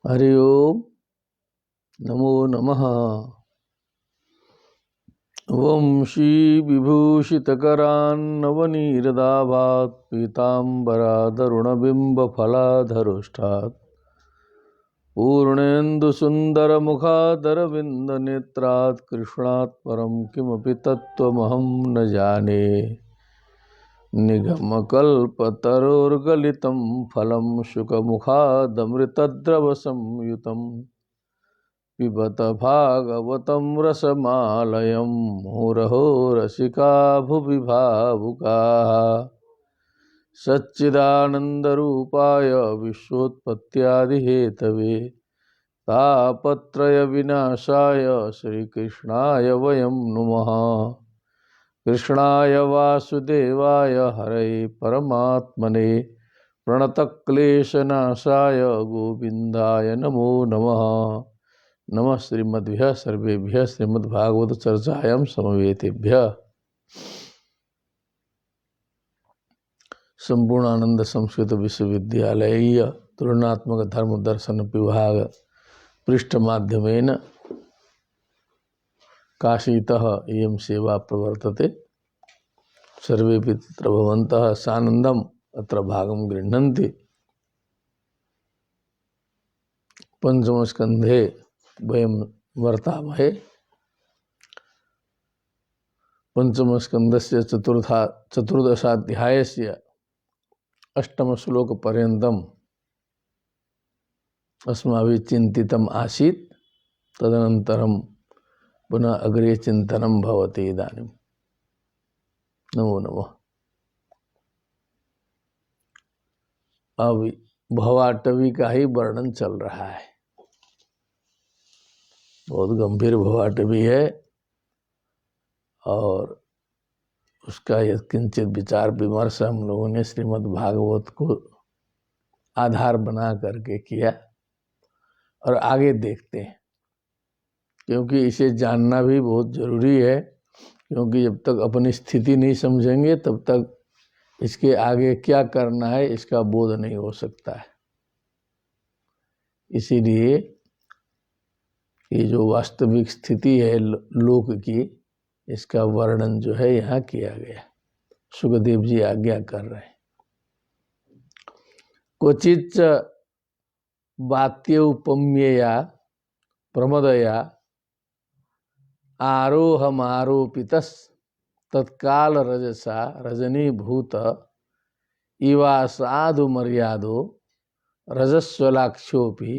हरि ओम नमो नमः। ओम श्री विभूषितकरान्नवनीरदाभात् पीताम्बरादरुणबिम्बफलाधरोष्ठात् पूर्णेन्दुसुन्दरमुखादरविन्दनेत्रात् कृष्णात् परं किमपि तत्त्वमहं न जाने। निगमकल्पतरोर्गलितं फलं शुकमुखादमृतद्रवसंयुतं पिबत भागवतं रसमालयं मुहुरहो रसिका भुवि भावुकाः। सच्चिदानन्दरूपाय विश्वोत्पत्त्यादिहेतवे तापत्रयविनाशाय श्रीकृष्णाय वयं नुमः। कृष्णाय वासुदेवाय हरये परमात्मने प्रणतक्लेशनाशाय गोविन्दाय नमो नमः। नमः श्रीमद्भ्यः सर्वेभ्यः श्रीमद्भागवत चर्चायां समवेतेभ्यः। संपूर्णानंद संस्कृत विश्वविद्यालय तुलनात्मक धर्म दर्शन विभाग पृष्ठ माध्यमेन काशीतः इयं सेवा प्रवर्तते। सर्वेपि तत्र भवन्तः सानन्दम् अत्र भागं गृह्णन्ति। पंचमस्कन्धे वयं वर्तामहे। पंचमस्कन्धस्य चतुर्दशाध्यायस्य अष्टमश्लोकपर्यन्तम् अस्माभिः चिन्तितम् आसीत्। तदनन्तरं पुनः अग्रे चिन्तनं भवति इदानीं। नमो नमः। अब भवाटवी का ही वर्णन चल रहा है। बहुत गंभीर भवाटवी है और उसका किंचित विचार विमर्श हम लोगों ने श्रीमद् भागवत को आधार बना करके किया और आगे देखते हैं, क्योंकि इसे जानना भी बहुत जरूरी है। क्योंकि जब तक अपनी स्थिति नहीं समझेंगे तब तक इसके आगे क्या करना है इसका बोध नहीं हो सकता है। इसीलिए ये जो वास्तविक स्थिति है लोक की, इसका वर्णन जो है यहाँ किया गया। सुखदेव जी आज्ञा कर रहे हैं। क्वचिच्च वात्योपम्यया प्रमदया आरोहमारोपितस् तत्काल रजसा रजनीभूत इवा साधु मर्यादो रजस्वलाक्षोपि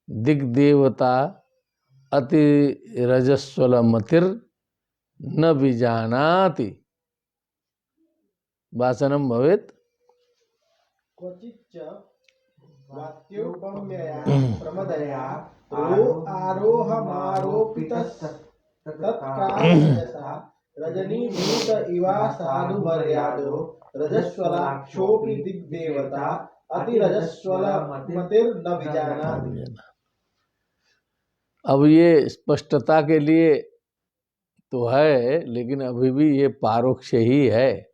दिग्देवता अति रजस्वलमतिर् न विजानाति। वाचनम भवेत्। क्वचिच्च वात्योपम्यया प्रमदया आरोहमारोपितस्तत्कालरजसा रजनीभूत इवा साधु मर्यादो रजस्वलाक्षोऽपि दिग्देवता अतिरजस्वलमतिर्न विजानाति। अब ये स्पष्टता के लिए तो है, लेकिन अभी भी ये पारोक्ष ही है।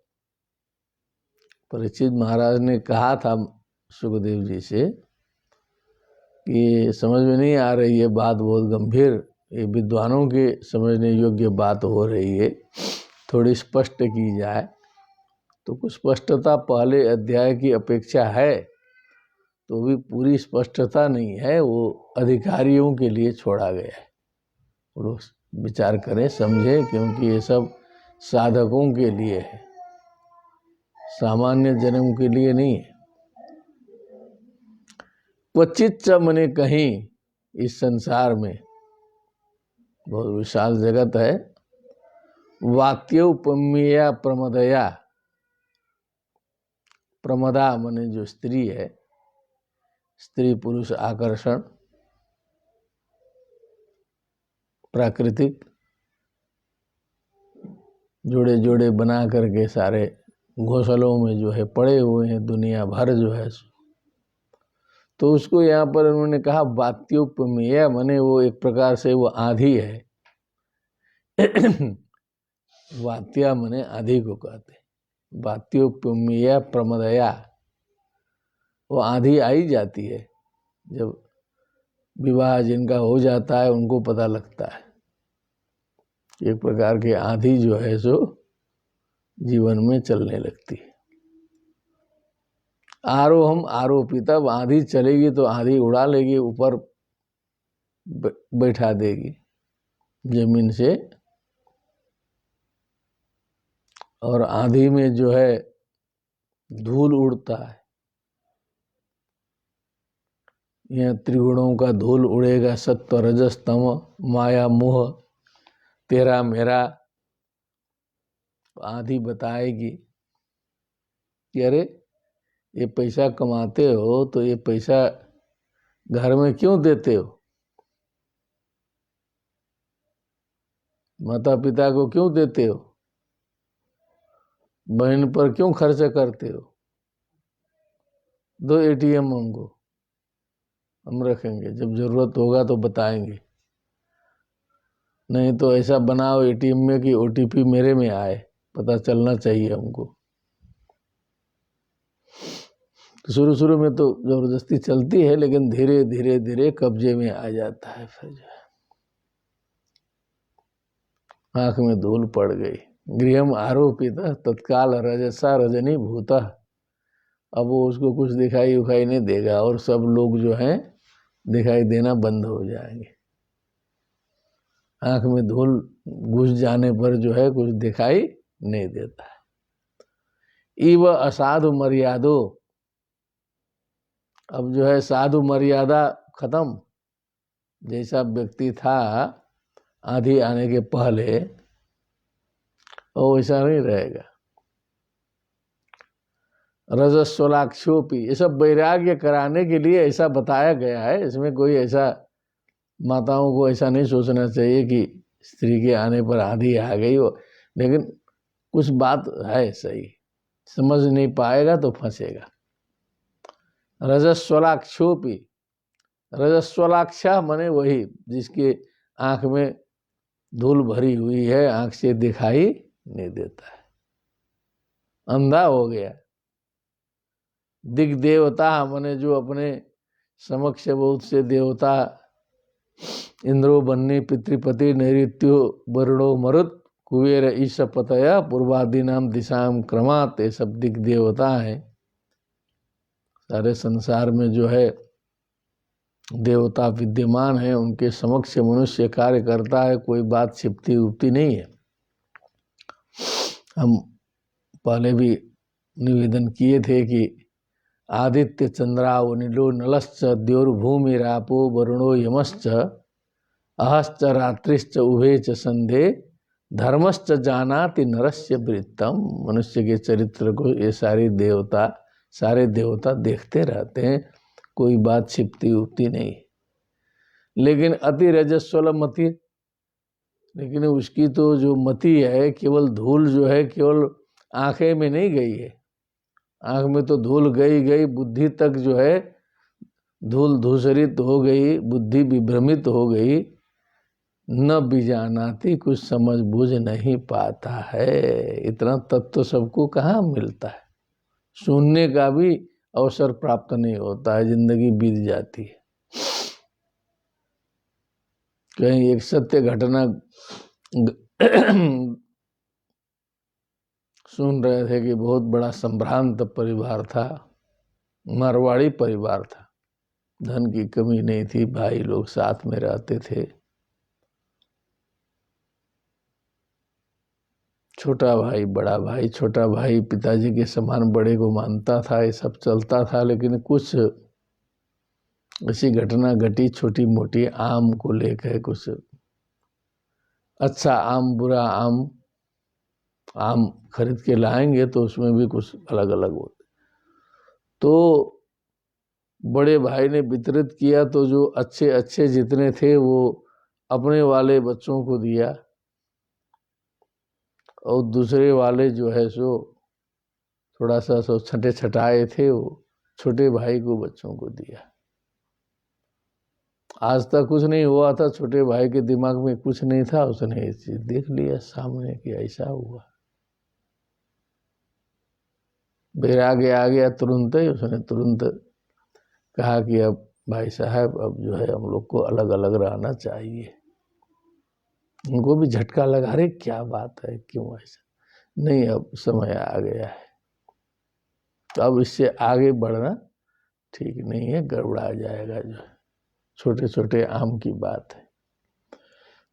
परीक्षित महाराज ने कहा था सुखदेव जी से कि समझ में नहीं आ रही है बात, बहुत गंभीर, ये विद्वानों के समझने योग्य बात हो रही है, थोड़ी स्पष्ट की जाए। तो कुछ स्पष्टता पहले अध्याय की अपेक्षा है, तो भी पूरी स्पष्टता नहीं है। वो अधिकारियों के लिए छोड़ा गया है। और विचार करें, समझें, क्योंकि ये सब साधकों के लिए है, सामान्य जन्म के लिए नहीं है। क्वचित मने कहीं इस संसार में, बहुत विशाल जगत है, वात्योपम्यया प्रमदया, प्रमदा मने जो स्त्री है, स्त्री पुरुष आकर्षण प्राकृतिक जोड़े जोड़े बना करके सारे घोंसलों में जो है पड़े हुए हैं, दुनिया भर जो है। तो उसको यहाँ पर उन्होंने कहा वात्योपमेय, मने वो एक प्रकार से वो आंधी है। वात्या मने आंधी को कहते। वात्योपमेय प्रमदया, वो आंधी आई जाती है। जब विवाह जिनका हो जाता है उनको पता लगता है। एक प्रकार की आंधी जो है सो जीवन में चलने लगती है। आरोहम आरोपिता, आंधी चलेगी तो आंधी उड़ा लेगी, ऊपर बैठा देगी जमीन से। और आंधी में जो है धूल उड़ता है, यह त्रिगुणों का धूल उड़ेगा, सत्व रजस तम, माया मोह तेरा मेरा। आंधी बताएगी कि अरे ये पैसा कमाते हो तो ये पैसा घर में क्यों देते हो, माता पिता को क्यों देते हो, बहन पर क्यों खर्च करते हो, दो एटीएम हमको, हम रखेंगे, जब जरूरत होगा तो बताएंगे। नहीं तो ऐसा बनाओ एटीएम में कि ओटीपी मेरे में आए, पता चलना चाहिए हमको। तो शुरू शुरू में तो जबरदस्ती चलती है, लेकिन धीरे धीरे धीरे कब्जे में आ जाता है। फिर जो आंख में धूल पड़ गई। गृहम आरोपित तत्काल रजसा रजनी भूता। अब वो उसको कुछ दिखाई उखाई नहीं देगा और सब लोग जो हैं दिखाई देना बंद हो जाएंगे। आंख में धूल घुस जाने पर जो है कुछ दिखाई नहीं देता है। इव असाधु मर्यादो, अब जो है साधु मर्यादा खत्म। जैसा व्यक्ति था आंधी आने के पहले वो वैसा नहीं रहेगा। रजस्वलाक्षोपी, ये सब वैराग्य कराने के लिए ऐसा बताया गया है। इसमें कोई ऐसा माताओं को ऐसा नहीं सोचना चाहिए कि स्त्री के आने पर आंधी आ गई हो, लेकिन कुछ बात है सही, समझ नहीं पाएगा तो फंसेगा। रजस्वलाक्षोपी, रजस्वलाक्षा माने वही जिसके आंख में धूल भरी हुई है, आंख से दिखाई नहीं देता है, अंधा हो गया। दिग्देवता माने जो अपने समक्ष बहुत से देवता, इंद्रो बन्नी पितृपति नैऋत्यो वरुणो मरुत कुबेर ईश पतया पूर्वादि नाम दिशाम क्रमात्, ये सब दिग्देवता है। सारे संसार में जो है देवता विद्यमान है, उनके समक्ष मनुष्य कार्य करता है, कोई बात छिपती उपती नहीं है। हम पहले भी निवेदन किए थे कि आदित्य चंद्राव नीलो नलश्च द्योर्भूमि रापो वरुणो यमश्च अहश्च रात्रिश्च उभे च संधे धर्मश्च जानाति नरस्य वृत्तम। मनुष्य के चरित्र को ये सारे देवता देखते रहते हैं, कोई बात छिपती उपती नहीं। लेकिन अति रजस्वल मति, लेकिन उसकी तो जो मति है केवल धूल जो है केवल आंखें में नहीं गई है, आंख में तो धूल गई, बुद्धि तक जो है धूल धूसरित हो गई, बुद्धि विभ्रमित हो गई। न बीजानाती, कुछ समझ बूझ नहीं पाता है। इतना तत्व सबको कहाँ मिलता है, सुनने का भी अवसर प्राप्त नहीं होता है, जिंदगी बीत जाती है। कहीं एक सत्य घटना सुन रहे थे कि बहुत बड़ा संभ्रांत परिवार था, मारवाड़ी परिवार था, धन की कमी नहीं थी, भाई लोग साथ में रहते थे। छोटा भाई बड़ा भाई, छोटा भाई पिताजी के समान बड़े को मानता था, ये सब चलता था। लेकिन कुछ ऐसी घटना घटी छोटी मोटी, आम को लेकर कुछ अच्छा आम बुरा आम, आम खरीद के लाएंगे तो उसमें भी कुछ अलग अलग होते। तो बड़े भाई ने वितरित किया, तो जो अच्छे अच्छे जितने थे वो अपने वाले बच्चों को दिया, और दूसरे वाले जो है सो थोड़ा सा सो छठे छटाए थे, वो छोटे भाई को बच्चों को दिया। आज तक कुछ नहीं हुआ था, छोटे भाई के दिमाग में कुछ नहीं था, उसने ये चीज देख लिया सामने कि ऐसा हुआ, वैराग्य आ गया तुरंत ही। उसने तुरंत कहा कि अब भाई साहब अब जो है हम लोग को अलग अलग रहना चाहिए। उनको भी झटका लगा, अरे क्या बात है, क्यों ऐसा? नहीं, अब समय आ गया है, तो अब इससे आगे बढ़ना ठीक नहीं है, गड़बड़ा जाएगा। जो छोटे छोटे आम की बात है।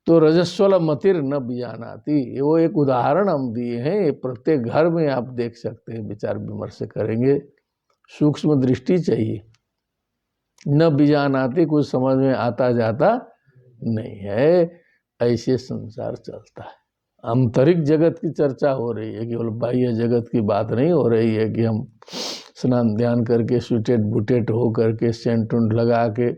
तो रजस्वल मतिर न बीजानाति, वो एक उदाहरण हम दिए हैं, ये प्रत्येक घर में आप देख सकते हैं, विचार विमर्श करेंगे, सूक्ष्म दृष्टि चाहिए। न बीजानाति, कुछ समझ में आता जाता नहीं है, ऐसे संसार चलता है। आंतरिक जगत की चर्चा हो रही है, केवल बाह्य जगत की बात नहीं हो रही है कि हम स्नान ध्यान करके सुटेट बुटेट हो करके सेंट उंट लगा के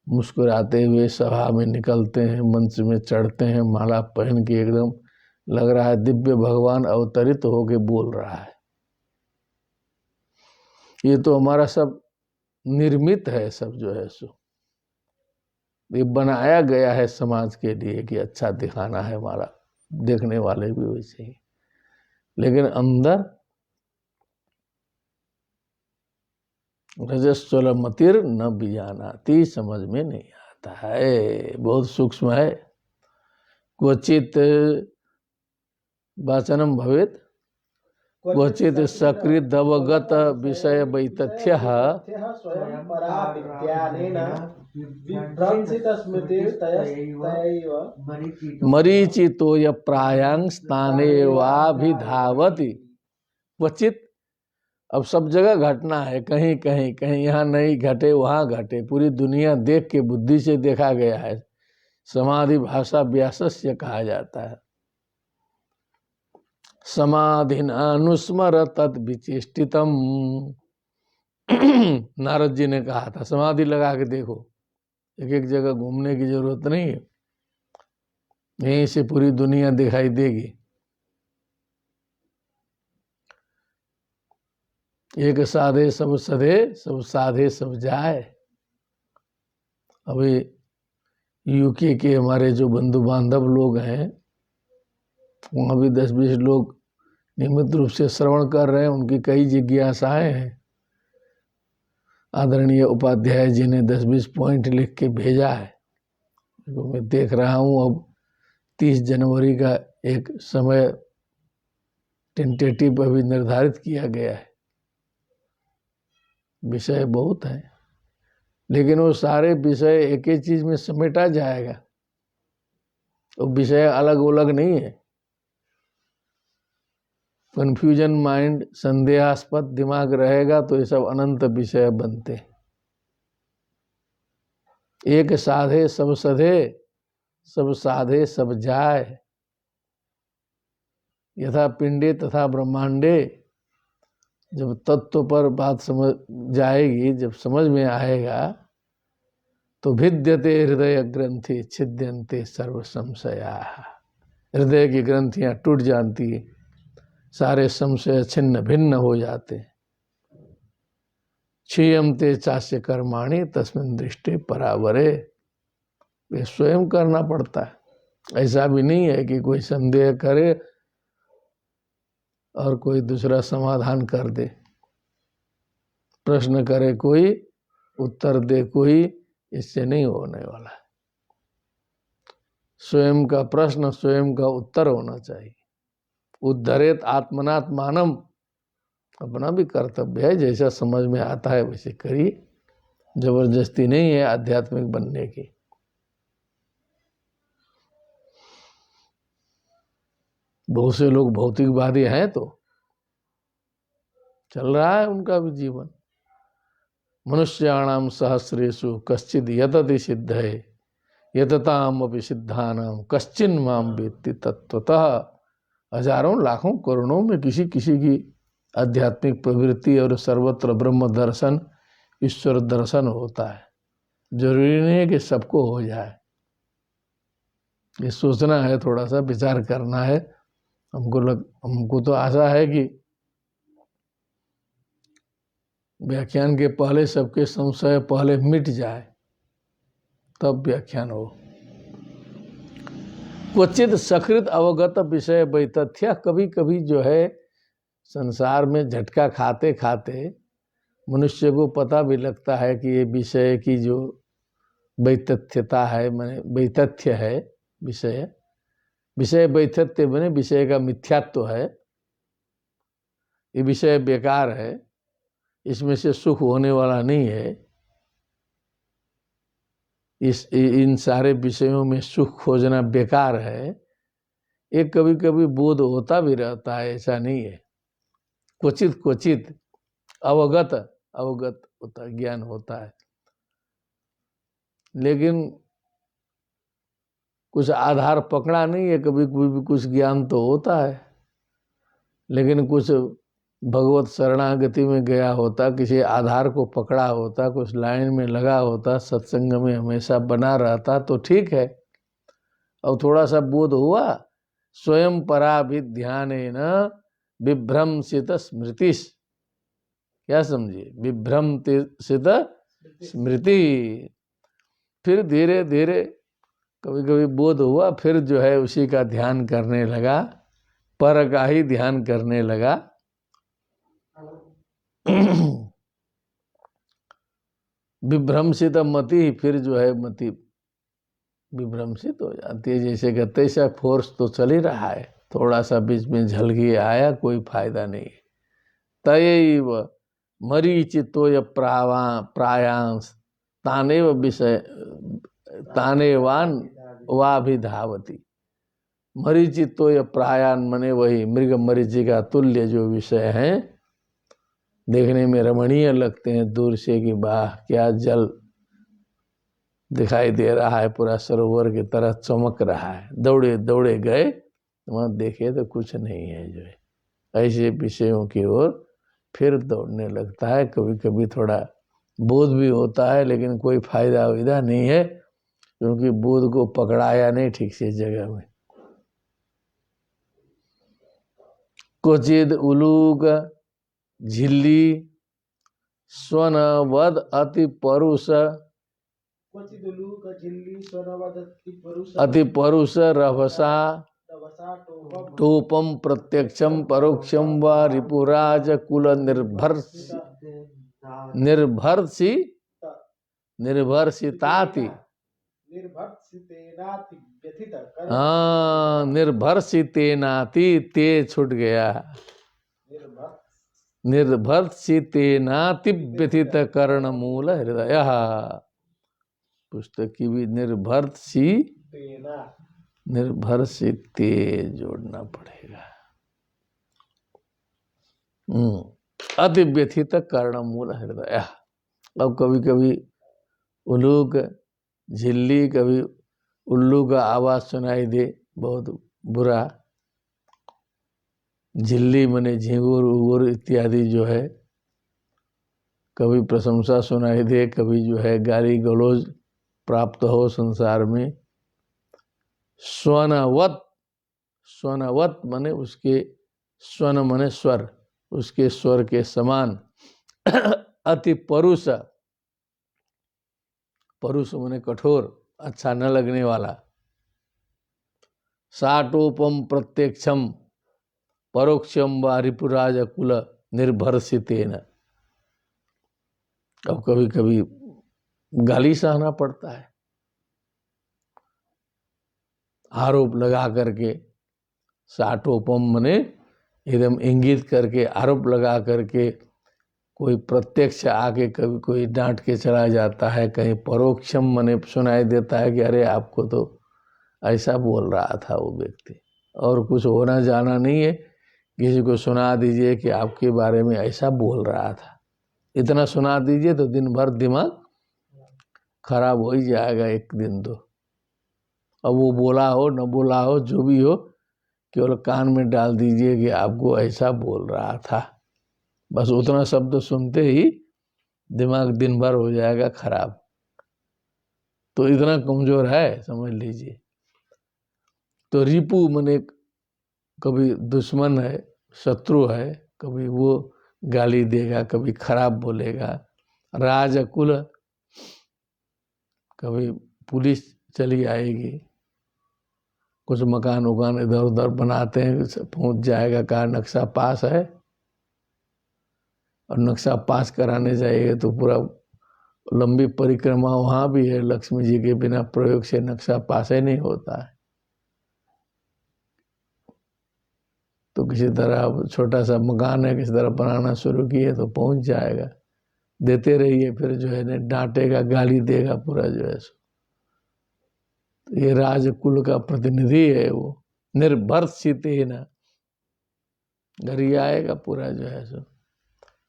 मुस्कुराते हुए सभा में निकलते हैं, मंच में चढ़ते हैं, माला पहन के एकदम लग रहा है दिव्य भगवान अवतरित होके बोल रहा है। ये तो हमारा सब निर्मित है, सब जो है सो ये बनाया गया है समाज के लिए कि अच्छा दिखाना है हमारा, देखने वाले भी वैसे ही। लेकिन अंदर रजस्वल मतिर न बीजानाति, समझ में नहीं आता है, बहुत सूक्ष्म है। क्वचित वाचनम भवेत क्वचित सकृत अवगत विषय वैतथ्य स्वयं परा विज्ञानेन विभ्रंसित स्मृतिर्तयस्तैव मरीचितोय प्रायांग स्थानेवाभिधावति। क्वचित, अब सब जगह घटना है, कहीं कहीं कहीं यहाँ नहीं घटे वहाँ घटे, पूरी दुनिया देख के बुद्धि से देखा गया है। समाधि भाषा व्यासस्य कहा जाता है। समाधिन अनुस्मर तद विचेष्टितम, नारद जी ने कहा था समाधि लगा के देखो, एक एक जगह घूमने की जरूरत नहीं है, यहीं से पूरी दुनिया दिखाई देगी। एक साधे सब सधे, सब साधे सब जाए। अभी यूके के हमारे जो बंधु बांधव लोग हैं, वहाँ भी 10-20 लोग नियमित रूप से श्रवण कर रहे हैं, उनकी कई जिज्ञासाएं हैं। आदरणीय उपाध्याय जी ने 10-20 पॉइंट लिख के भेजा है, तो मैं देख रहा हूँ। अब 30 जनवरी का एक समय टेंटेटिव अभी निर्धारित किया गया है। विषय बहुत है, लेकिन वो सारे विषय एक ही चीज में समेटा जाएगा, वो विषय अलग अलग नहीं है। कंफ्यूजन माइंड, संदेहास्पद दिमाग रहेगा तो ये सब अनंत विषय बनते। एक साधे सब सधे, सब साधे सब जाए। यथा पिंडे तथा ब्रह्मांडे, जब तत्व पर बात समझ जाएगी, जब समझ में आएगा, तो भिद्यते हृदय ग्रंथि छिद्यन्ते सर्व संशया। हृदय की ग्रंथियां टूट जाती, सारे संशय छिन्न भिन्न हो जाते। क्षीयन्ते चास्य कर्माणि तस्मिन् दृष्टे परावरे, ये स्वयं करना पड़ता है। ऐसा भी नहीं है कि कोई संदेह करे और कोई दूसरा समाधान कर दे, प्रश्न करे कोई, उत्तर दे कोई, इससे नहीं होने वाला है। स्वयं का प्रश्न, स्वयं का उत्तर होना चाहिए। उद्धरेत आत्मनात्मानम, अपना भी कर्तव्य है, जैसा समझ में आता है वैसे करिए, जबरदस्ती नहीं है आध्यात्मिक बनने की। बहुत से लोग भौतिकवादी हैं तो चल रहा है उनका भी जीवन। मनुष्याणाम सहस्रेषु कश्चिद यतति सिद्धये यतताम अपि सिद्धानाम कश्चिन माम वेत्ति तत्वतः। हजारों लाखों करोड़ों में किसी किसी की आध्यात्मिक प्रवृत्ति और सर्वत्र ब्रह्म दर्शन, ईश्वर दर्शन होता है। जरूरी नहीं है कि सबको हो जाए, ये सोचना है, थोड़ा सा विचार करना है। हमको तो आशा है कि व्याख्यान के पहले सबके संशय पहले मिट जाए, तब व्याख्यान हो। क्वचित सकृत अवगत विषय वैतथ्य, कभी कभी जो है संसार में झटका खाते खाते मनुष्य को पता भी लगता है कि ये विषय की जो वैतथ्यता है, माने वैतथ्य है, विषय वैतथ्य बने विषय का मिथ्यात्व है, ये विषय बेकार है, इसमें से सुख होने वाला नहीं है, इन सारे विषयों में सुख खोजना बेकार है। एक कभी कभी बोध होता भी रहता है, ऐसा नहीं है, क्वचित क्वचित अवगत होता, ज्ञान होता है, लेकिन कुछ आधार पकड़ा नहीं है। कभी कभी कुछ ज्ञान तो होता है, लेकिन कुछ भगवत शरणागति में गया होता, किसी आधार को पकड़ा होता, कुछ लाइन में लगा होता, सत्संग में हमेशा बना रहता तो ठीक है। और थोड़ा सा बोध हुआ, स्वयं पराभिध्यानेन विभ्रंसित स्मृतिश, क्या समझिए, विभ्रंसित स्मृति, फिर धीरे धीरे कभी कभी बोध हुआ, फिर जो है उसी का ध्यान करने लगा, पर का ही ध्यान करने लगा। विभ्रंसित मति, फिर जो है मति विभ्रंसित हो जाती है। जैसे कि तैसा फोर्स तो चल ही रहा है, थोड़ा सा बीच में झलकी आया, कोई फायदा नहीं। तयैव मरीचितोय प्रायांश तानेव विषय तानेवान वाभिधावती। मरीचितोय प्रायान मने वही मृग मरीचि का तुल्य जो विषय है, देखने में रमणीय लगते हैं दूर से कि वाह क्या जल दिखाई दे रहा है, पूरा सरोवर की तरह चमक रहा है। दौड़े दौड़े गए, वहां देखे तो कुछ नहीं है। जो है ऐसे विषयों की ओर फिर दौड़ने लगता है। कभी कभी थोड़ा बोध भी होता है, लेकिन कोई फायदा विदा नहीं है, क्योंकि बोध को पकड़ाया नहीं ठीक से जगह में। क्वचिद उलूक झिल्ली स्वनवद अति परुष, अति परुष रभसा टोपम प्रत्यक्षम परोक्षम व रिपुराज कुल निर्भर्षिताति, हाँ निर्भर्षितेनाति, ते छूट गया, निर्भर्षितेनाति व्यथित कर्ण मूल हृदय। पुस्तक की भी निर्भर्षिते जोड़ना पड़ेगा। अति व्यथित कर्ण मूल हृदय। अब कभी कभी उल्लू का झिल्ली, कभी उल्लू का आवाज सुनाई दे, बहुत बुरा। झिल्ली मने झिंगुर उगुर इत्यादि जो है, कभी प्रशंसा सुनाई दे, कभी जो है गाली गलौज प्राप्त हो संसार में। स्वनवत, स्वनवत मने उसके, स्वन मने स्वर, उसके स्वर के समान। अति परुष, परुष मने कठोर, अच्छा न लगने वाला। साटोपम प्रत्यक्षम परोक्षम व रिपुराज कुल निर्भर्षितेन। अब कभी कभी गाली सहना पड़ता है, आरोप लगा करके। साटोपम मने एकदम इंगित करके, आरोप लगा करके। कोई प्रत्यक्ष आके कभी कोई डांट के चला जाता है, कहीं परोक्षम मने सुनाई देता है कि अरे आपको तो ऐसा बोल रहा था वो व्यक्ति, और कुछ होना जाना नहीं है, किसी को सुना दीजिए कि आपके बारे में ऐसा बोल रहा था। इतना सुना दीजिए तो दिन भर दिमाग खराब हो ही जाएगा एक दिन तो। अब वो बोला हो न बोला हो, जो भी हो, केवल कान में डाल दीजिए कि आपको ऐसा बोल रहा था। बस उतना शब्द सुनते ही दिमाग दिन भर हो जाएगा खराब। तो इतना कमजोर है, समझ लीजिए। तो रिपु मने कभी दुश्मन है, शत्रु है, कभी वो गाली देगा, कभी खराब बोलेगा। राजकुल, कभी पुलिस चली आएगी, कुछ मकान उकान इधर उधर बनाते हैं, पहुंच जाएगा, कहा नक्शा पास है, और नक्शा पास कराने जाइए तो पूरा लंबी परिक्रमा वहाँ भी है, लक्ष्मी जी के बिना प्रयोग से नक्शा पास ही नहीं होता है। तो किसी तरह छोटा सा मकान है, किसी तरह बनाना शुरू किए तो पहुंच जाएगा। देते रहिए, फिर जो है ना डांटेगा, गाली देगा पूरा जो है सो। तो ये राजकुल का प्रतिनिधि है वो, निर्भर्षित ही ना घर ही आएगा पूरा जो है सो।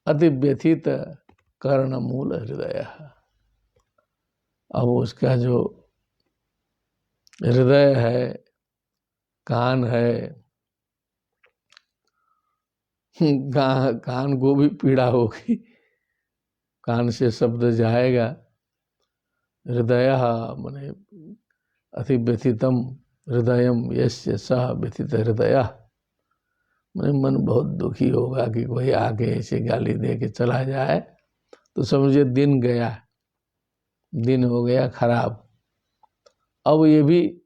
अति व्यथित कर्ण मूल हृदय। अब उसका जो हृदय है, कान है, कान को भी पीड़ा होगी, कान से शब्द जाएगा। हृदय माने अति व्यथितम हृदयम यस्य सह व्यथित हृदय, माने मन बहुत दुखी होगा कि कोई आके ऐसे गाली दे के चला जाए तो समझिए दिन गया, दिन हो गया खराब। अब ये भी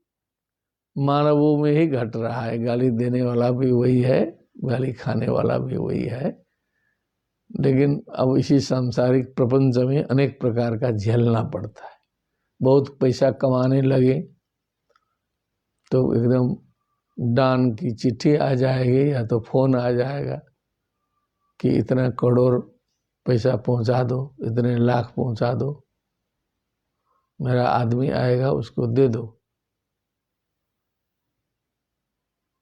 मानवों में ही घट रहा है, गाली देने वाला भी वही है, गाली खाने वाला भी वही है। लेकिन अब इसी सांसारिक प्रपंच में अनेक प्रकार का झेलना पड़ता है। बहुत पैसा कमाने लगे तो एकदम डान की चिट्ठी आ जाएगी या तो फोन आ जाएगा कि इतना करोड़ पैसा पहुंचा दो, इतने लाख पहुंचा दो, मेरा आदमी आएगा उसको दे दो,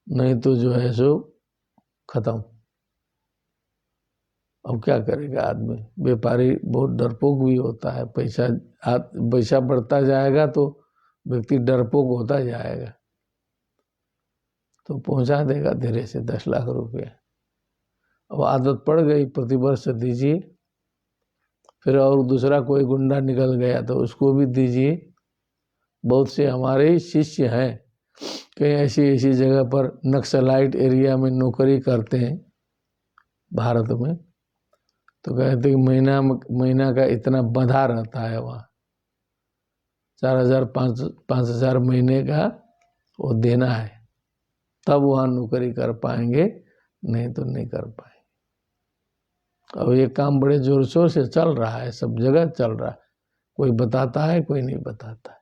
नहीं तो जो है सो खत्म। अब क्या करेगा आदमी? व्यापारी बहुत डरपोक भी होता है। पैसा बढ़ता जाएगा तो व्यक्ति डरपोक होता जाएगा, तो पहुंचा देगा धीरे से 10 लाख रुपए। अब आदत पड़ गई, प्रतिवर्ष दीजिए, फिर और दूसरा कोई गुंडा निकल गया तो उसको भी दीजिए। बहुत से हमारे ही शिष्य हैं, कहीं ऐसी ऐसी जगह पर नक्सलाइट एरिया में नौकरी करते हैं भारत में, तो कहते हैं महीना का इतना बंधा रहता है वहाँ, 4,000 5,000 महीने का वो देना है, तब वहाँ नौकरी कर पाएंगे, नहीं तो नहीं कर पाएंगे। अब ये काम बड़े जोर शोर से चल रहा है, सब जगह चल रहा है, कोई बताता है कोई नहीं बताता है।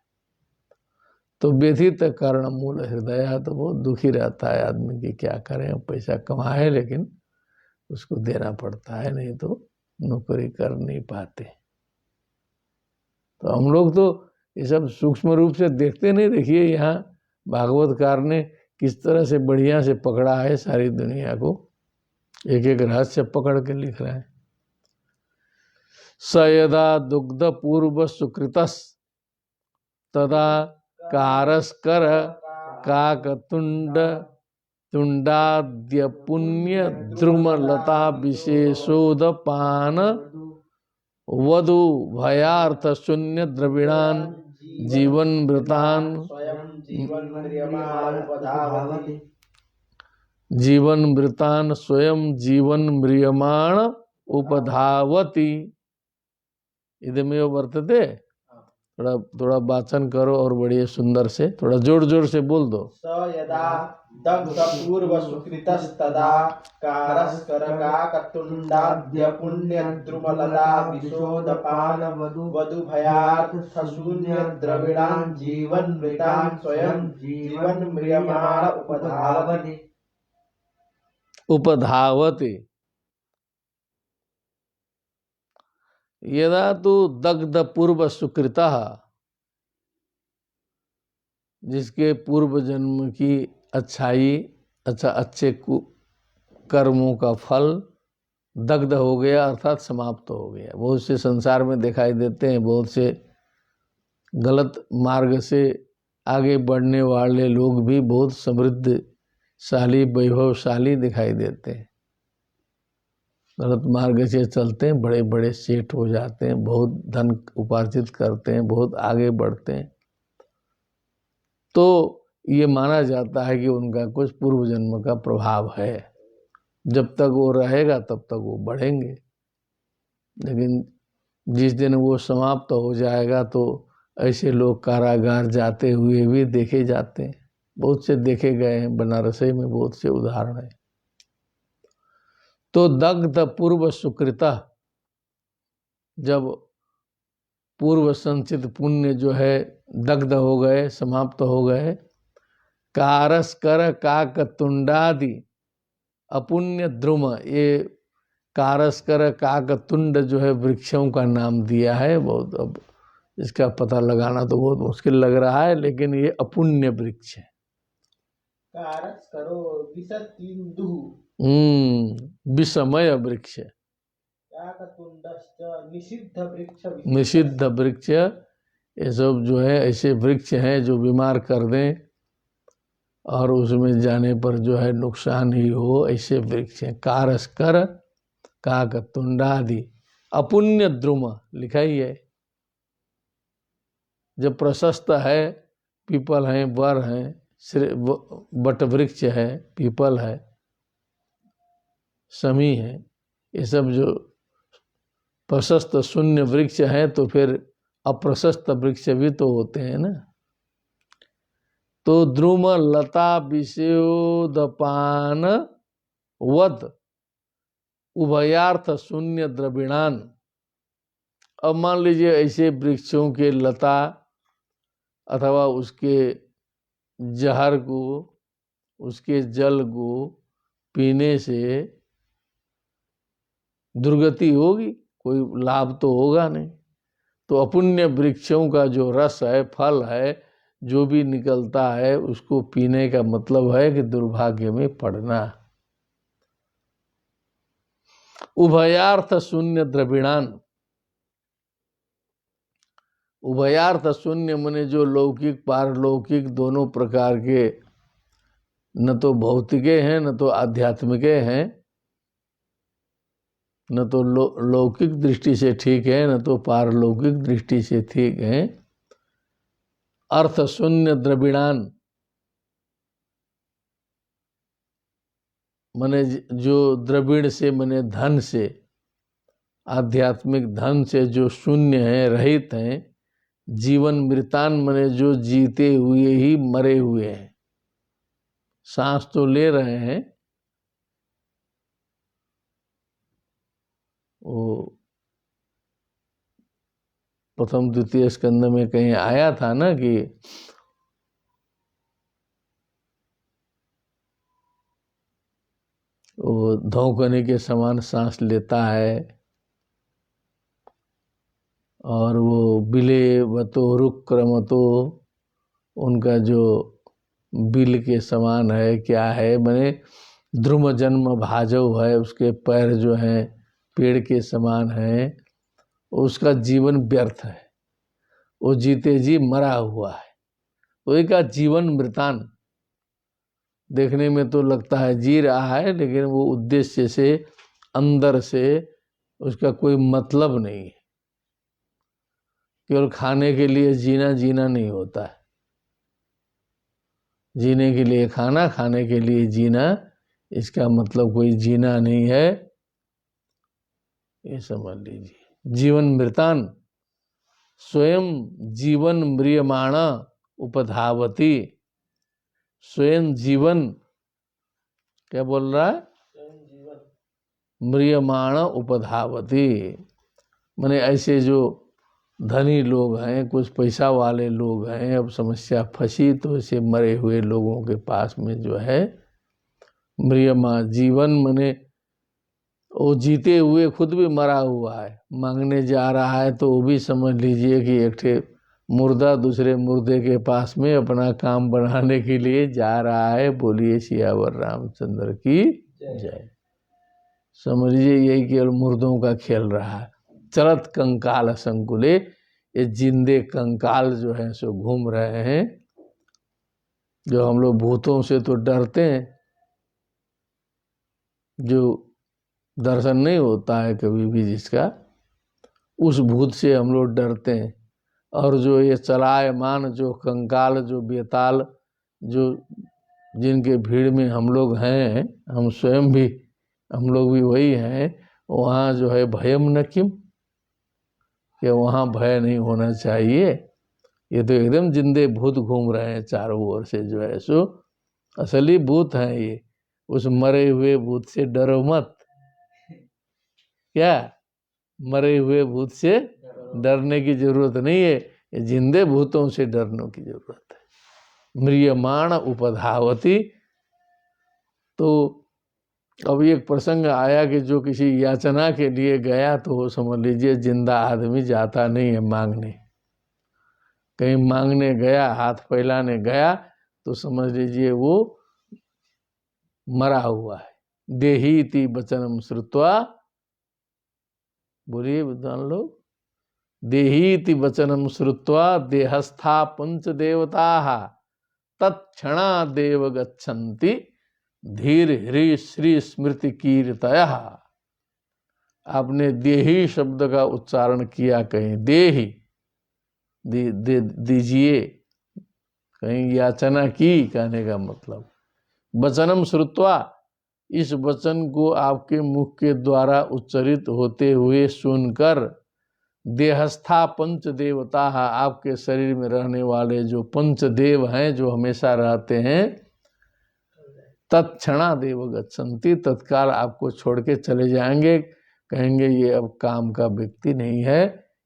तो व्यथित कर्ण मूल हृदय, तो बहुत दुखी रहता है आदमी कि क्या करें, पैसा कमाए लेकिन उसको देना पड़ता है, नहीं तो नौकरी कर नहीं पाते। तो हम लोग तो ये सब सूक्ष्म रूप से देखते नहीं। देखिए यहाँ भागवतकार ने किस तरह से बढ़िया से पकड़ा है सारी दुनिया को, एक एक रहस्य पकड़ के लिख रहे हैं। स यदा दुग्ध पूर्व सुकृतस तदा कारस्कर काक तुंडाद्य पुण्य द्रुम लता विशेषोदपान वधु भयार्थ शून्य द्रविणान जीवन मृतान जीवन मृतान स्वयं जीवन म्रियमाण उपधावती। इदमेव वर्तते। थोड़ा वाचन करो और बड़े सुंदर से, थोड़ा जोर जोर से बोल दो। स यदा दग्ध पूर्व सुकृतस्तदा कारस्करकाकतुंडाद्य पुण्य द्रुमलता विशोदपान वधु भयार्थ शून्य द्रविणान जीवन मृतान स्वयं जीवन म्रियमाण उपधावति। यदा तो दग्ध पूर्व सुकृता, जिसके पूर्व जन्म की अच्छाई अच्छे कर्मों का फल दग्ध हो गया, अर्थात समाप्त हो गया। बहुत से संसार में दिखाई देते हैं, बहुत से गलत मार्ग से आगे बढ़ने वाले लोग भी बहुत समृद्धशाली वैभवशाली दिखाई देते हैं। गलत मार्ग से चलते हैं, बड़े बड़े सेठ हो जाते हैं, बहुत धन उपार्जित करते हैं, बहुत आगे बढ़ते हैं, तो ये माना जाता है कि उनका कुछ पूर्व जन्म का प्रभाव है। जब तक वो रहेगा तब तक वो बढ़ेंगे, लेकिन जिस दिन वो समाप्त हो जाएगा तो ऐसे लोग कारागार जाते हुए भी देखे जाते हैं। बहुत से देखे गए हैं, बनारस में बहुत से उदाहरण है। तो दग्ध पूर्व सुकृता, जब पूर्व संचित पुण्य जो है दग्ध हो गए, समाप्त हो गए, कारस्कर काकतुंडादि अपुण्य द्रुम, ये कारस्कर काकतुंड जो है वृक्षों का नाम दिया है। बहुत अब इसका पता लगाना तो बहुत मुश्किल लग रहा है, लेकिन ये अपुण्य वृक्ष है। कारस्करो विशतीन्दु विषमय वृक्ष, काकतुंडश्च निषिद्ध वृक्ष निषिद्ध वृक्ष, ये सब जो है ऐसे वृक्ष हैं जो बीमार कर दें और उसमें जाने पर जो है नुकसान ही हो, ऐसे वृक्ष हैं। कारस्कर काकतुंडादि अपुण्य द्रुम लिखा ही है। जब प्रशस्त है, पीपल है, बर है, बट वृक्ष है, पीपल है, समी है, ये सब जो प्रशस्त शून्य वृक्ष है, तो फिर अप्रशस्त वृक्ष भी तो होते हैं ना। तो द्रुम लता विषयोदपान वद उभयार्थ शून्य द्रविणान। अब मान लीजिए ऐसे वृक्षों के लता अथवा उसके जहर को, उसके जल को पीने से दुर्गति होगी, कोई लाभ तो होगा नहीं। तो अपुण्य वृक्षों का जो रस है, फल है, जो भी निकलता है, उसको पीने का मतलब है कि दुर्भाग्य में पड़ना। उभयार्थ शून्य द्रविणान, उभयार्थ शून्य माने जो लौकिक पारलौकिक दोनों प्रकार के, न तो भौतिके हैं न तो आध्यात्मिके हैं, न तो लौकिक दृष्टि से ठीक है न तो पारलौकिक दृष्टि से ठीक है। अर्थ शून्य द्रविणान माने जो द्रविण से माने धन से, आध्यात्मिक धन से जो शून्य है, रहित हैं। जीवन मृतान माने जो जीते हुए ही मरे हुए हैं, सांस तो ले रहे हैं। वो प्रथम द्वितीय स्कंद में कहीं आया था ना कि वो धौंकने के समान सांस लेता है और वो बिले बतो रुक क्रमतो, उनका जो बिल के समान है, क्या है माने ध्रुम जन्म भाजव है, उसके पैर जो हैं पेड़ के समान है, उसका जीवन व्यर्थ है, वो जीते जी मरा हुआ है। तो एक जीवन मृतान, देखने में तो लगता है जी रहा है, लेकिन वो उद्देश्य से, अंदर से उसका कोई मतलब नहीं है। केवल खाने के लिए जीना, जीना नहीं होता है। जीने के लिए खाना, खाने के लिए जीना, इसका मतलब कोई जीना नहीं है, ये समझ लीजिए। जीवन मृतान स्वयं जीवन म्रियमाणा उपधावती, स्वयं जीवन क्या बोल रहा है, म्रियमाण उपधावती माने ऐसे जो धनी लोग हैं, कुछ पैसा वाले लोग हैं, अब समस्या फंसी तो ऐसे मरे हुए लोगों के पास में जो है म्रियमा, जीवन माने वो जीते हुए खुद भी मरा हुआ है, मांगने जा रहा है, तो वो भी समझ लीजिए कि एक ठे मुर्दा दूसरे मुर्दे के पास में अपना काम बनाने के लिए जा रहा है। बोलिए सियावर रामचंद्र की जय। समझ लीजिए यही केवल मुर्दों का खेल रहा है। चलत कंकाल संकुले, ये जिंदे कंकाल जो है सो घूम रहे हैं। जो हम लोग भूतों से तो डरते हैं, जो दर्शन नहीं होता है कभी भी जिसका, उस भूत से हम लोग डरते हैं। और जो ये चलायमान जो कंकाल, जो बेताल, जो जिनके भीड़ में हम लोग हैं, हम स्वयं भी, हम लोग भी वही हैं, वहाँ जो है भयम न किम, कि वहाँ भय नहीं होना चाहिए। ये तो एकदम जिंदे भूत घूम रहे हैं चारों ओर से, जो है सो असली भूत हैं ये। उस मरे हुए भूत से डरो मत, क्या मरे हुए भूत से डरने की जरूरत नहीं है, ये जिंदे भूतों से डरने की जरूरत है। म्रियमाण उपधावती। तो अब एक प्रसंग आया कि जो किसी याचना के लिए गया तो वो समझ लीजिए जिंदा आदमी जाता नहीं है मांगने। कहीं मांगने गया, हाथ फैलाने गया तो समझ लीजिए वो मरा हुआ है। देहीति वचनम श्रुत्वा, बोलिए विद्वान लोग, देहीति वचनम श्रुत्वा देहस्था पंच देवता तत्क्षणा देव गच्छन्ति धीर ह्री श्री स्मृति कीर्तया। आपने देही शब्द का उच्चारण किया, कहीं देही दीजिए, कहीं याचना की, कहने का मतलब वचनम श्रुत्वा, इस वचन को आपके मुख के द्वारा उच्चरित होते हुए सुनकर देहस्था पंच देवता, आपके शरीर में रहने वाले जो पंच देव हैं, जो हमेशा रहते हैं, तत्क्षणा देव गच्छन्ति, तत्काल आपको छोड़ के चले जाएंगे। कहेंगे ये अब काम का व्यक्ति नहीं है,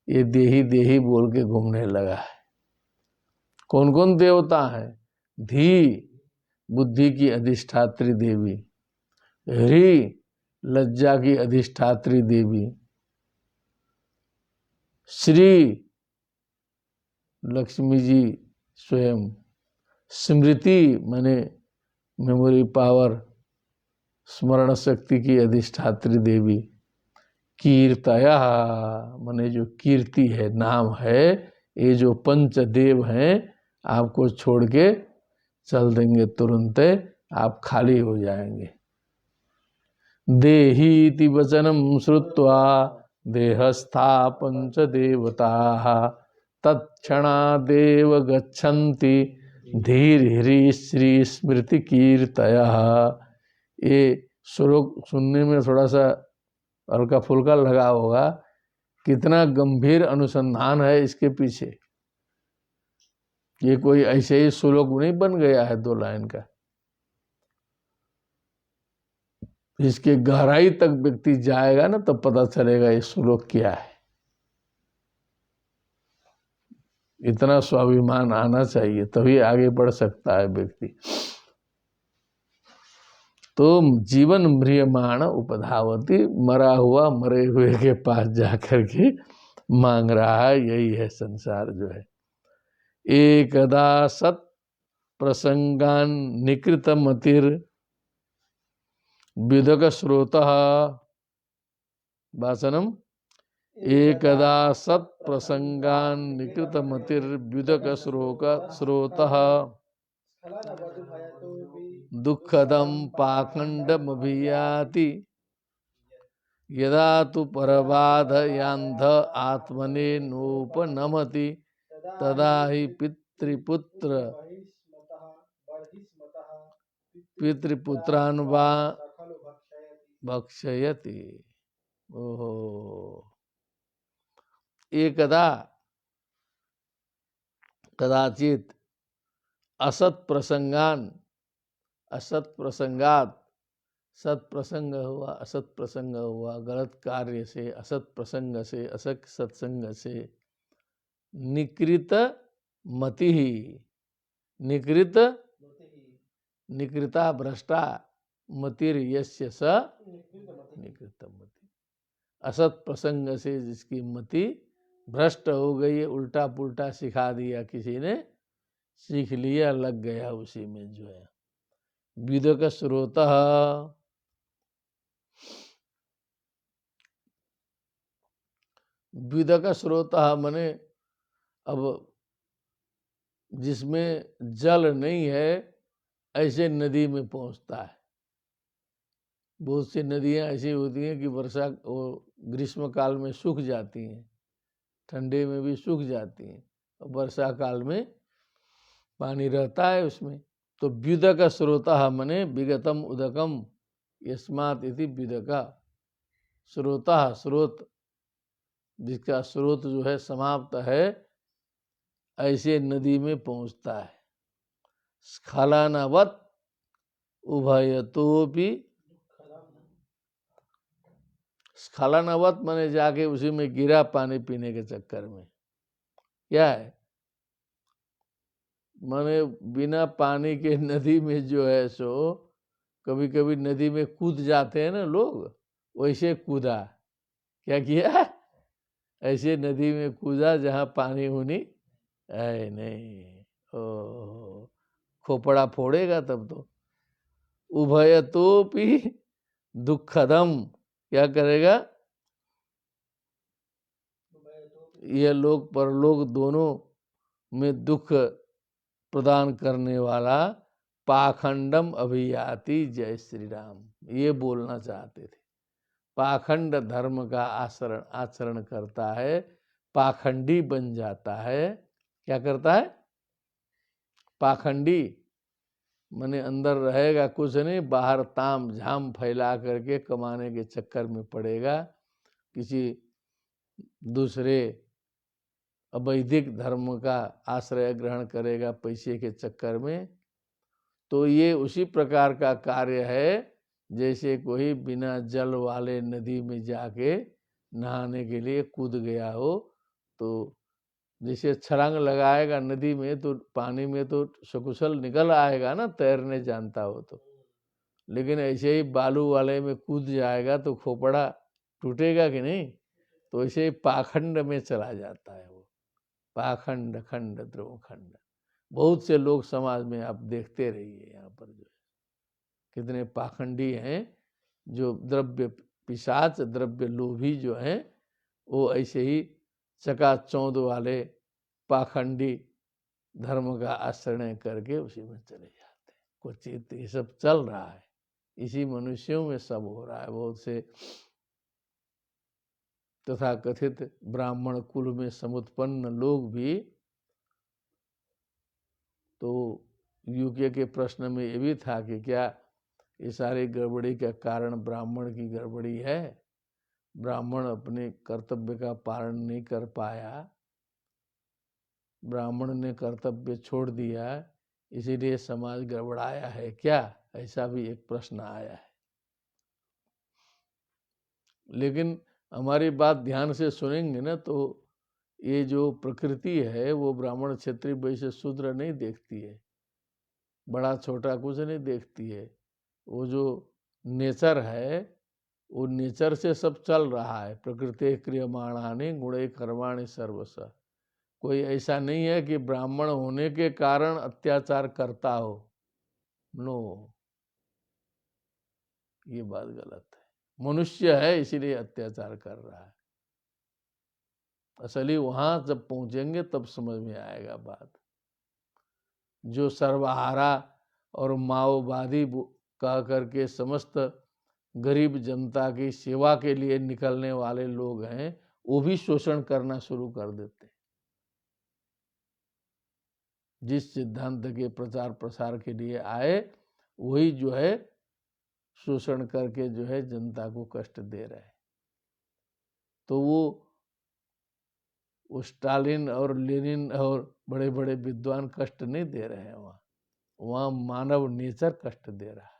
ये देही देही बोल के घूमने लगा है। कौन कौन देवता हैं? धी बुद्धि की अधिष्ठात्री देवी, ह्री लज्जा की अधिष्ठात्री देवी, श्री लक्ष्मी जी स्वयं, स्मृति माने मेमोरी पावर, स्मरण शक्ति की अधिष्ठात्री देवी, कीर्तया माने जो कीर्ति है, नाम है, ये जो पंच देव हैं आपको छोड़ के चल देंगे तुरंत, आप खाली हो जाएंगे। देहीति वचनम श्रुत्वा देहस्था पंच देवता तत्क्षणा देव गच्छन्ति धीर ह्री श्री स्मृति कीर्तया। ये श्लोक सुनने में थोड़ा सा हल्का फुल्का लगा होगा, कितना गंभीर अनुसंधान है इसके पीछे। ये कोई ऐसे ही श्लोक नहीं बन गया है 2 लाइन का। इसके गहराई तक व्यक्ति जाएगा ना, तब पता चलेगा ये श्लोक क्या है। इतना स्वाभिमान आना चाहिए, तभी आगे बढ़ सकता है व्यक्ति। तो जीवन म्रियमाण उपधावती, मरा हुआ मरे हुए के पास जाकर के मांग रहा है। यही है संसार जो है। एकदा सत प्रसंगान निकृत मतिर विदक स्रोतः, वाचनम एकदा सत प्रसंगान निकृत मतिर विदक स्रोतः दुःखदं पाखंडमभियाति यदा तु परबाधयांध आत्मने नोपनमति तदा हि पितृपुत्रान् वा भक्षयति। ओहो, एकदा कदाचित असत प्रसंगान, असत प्रसंगात, सत प्रसंग हुआ, असत प्रसंग हुआ, गलत कार्य से, असत प्रसंग से, असत सत्संग से, निकृत मति ही, निकृत निकृता भ्रष्टा मतिर यस्य स निकृत मति। असत प्रसंग से जिसकी मति भ्रष्ट हो गई, उल्टा पुल्टा सिखा दिया किसी ने, सीख लिया, लग गया उसी में जो है। विदक स्रोतः, विदक स्रोतः मने अब जिसमें जल नहीं है ऐसे नदी में पहुंचता है। बहुत सी नदियां ऐसी होती हैं कि वर्षा और ग्रीष्म काल में सूख जाती हैं, ठंडे में भी सूख जाती हैं, और वर्षा काल में पानी रहता है उसमें। तो विदक स्रोतः मने विगतम उदकम यस्मात् इति विदका, स्रोतः स्रोत, जिसका स्रोत जो है समाप्त है, ऐसे नदी में पहुंचता है। स्खलनवत् उभयतोपि स्खलनवत माने जाके उसी में गिरा पानी पीने के चक्कर में। क्या है माने बिना पानी के नदी में जो है सो कभी कभी नदी में कूद जाते हैं ना लोग, वैसे कूदा। क्या किया? ऐसे नदी में कूदा जहाँ पानी होनी है नहीं। ओ खोपड़ा फोड़ेगा तब तो। उभयतोपि दुखदम, क्या करेगा? यह लोक परलोक दोनों में दुख प्रदान करने वाला पाखंडम अभियाति। जय श्री राम, ये बोलना चाहते थे। पाखंड धर्म का आचरण करता है, पाखंडी बन जाता है। क्या करता है? पाखंडी माने अंदर रहेगा कुछ नहीं, बाहर ताम झाम फैला करके कमाने के चक्कर में पड़ेगा, किसी दूसरे अवैधिक धर्म का आश्रय ग्रहण करेगा पैसे के चक्कर में। तो ये उसी प्रकार का कार्य है जैसे कोई बिना जल वाले नदी में जाके नहाने के लिए कूद गया हो। तो जैसे छलांग लगाएगा नदी में तो पानी में तो सकुशल निकल आएगा ना, तैरने जानता हो तो। लेकिन ऐसे ही बालू वाले में कूद जाएगा तो खोपड़ा टूटेगा कि नहीं? तो ऐसे ही पाखंड में चला जाता है वो। पाखंड खंड ध्रुव खंड। बहुत से लोग समाज में आप देखते रहिए, यहाँ पर जो है कितने पाखंडी हैं, जो द्रव्य पिशाच, द्रव्य लोभी जो हैं, वो ऐसे ही चकाचौंध वाले पाखंडी धर्म का आश्रय करके उसी में चले जाते हैं। क्वचित ये सब चल रहा है, इसी मनुष्यों में सब हो रहा है। बहुत से तथा कथित ब्राह्मण कुल में समुत्पन्न लोग भी, तो यूके के प्रश्न में ये भी था कि क्या ये सारी गड़बड़ी का कारण ब्राह्मण की गड़बड़ी है? ब्राह्मण अपने कर्तव्य का पालन नहीं कर पाया, ब्राह्मण ने कर्तव्य छोड़ दिया, इसीलिए समाज गड़बड़ाया है क्या? ऐसा भी एक प्रश्न आया है। लेकिन हमारी बात ध्यान से सुनेंगे ना तो ये जो प्रकृति है वो ब्राह्मण क्षत्रिय वैश्य शूद्र नहीं देखती है, बड़ा छोटा कुछ नहीं देखती है। वो जो नेचर है वो नेचर से सब चल रहा है। प्रकृति क्रियमाणानि गुणे कर्माणि सर्वश। कोई ऐसा नहीं है कि ब्राह्मण होने के कारण अत्याचार करता हो, नो, ये बात गलत है। मनुष्य है इसीलिए अत्याचार कर रहा है। असली वहां जब पहुंचेंगे तब समझ में आएगा बात। जो सर्वहारा और माओवादी कह करके समस्त गरीब जनता की सेवा के लिए निकलने वाले लोग हैं, वो भी शोषण करना शुरू कर देते। जिस सिद्धांत के प्रचार प्रसार के लिए आए वही जो है शोषण करके जो है जनता को कष्ट दे रहे हैं। तो वो स्टालिन और लेनिन और बड़े बड़े विद्वान कष्ट नहीं दे रहे हैं, वहाँ मानव नेचर कष्ट दे रहा है।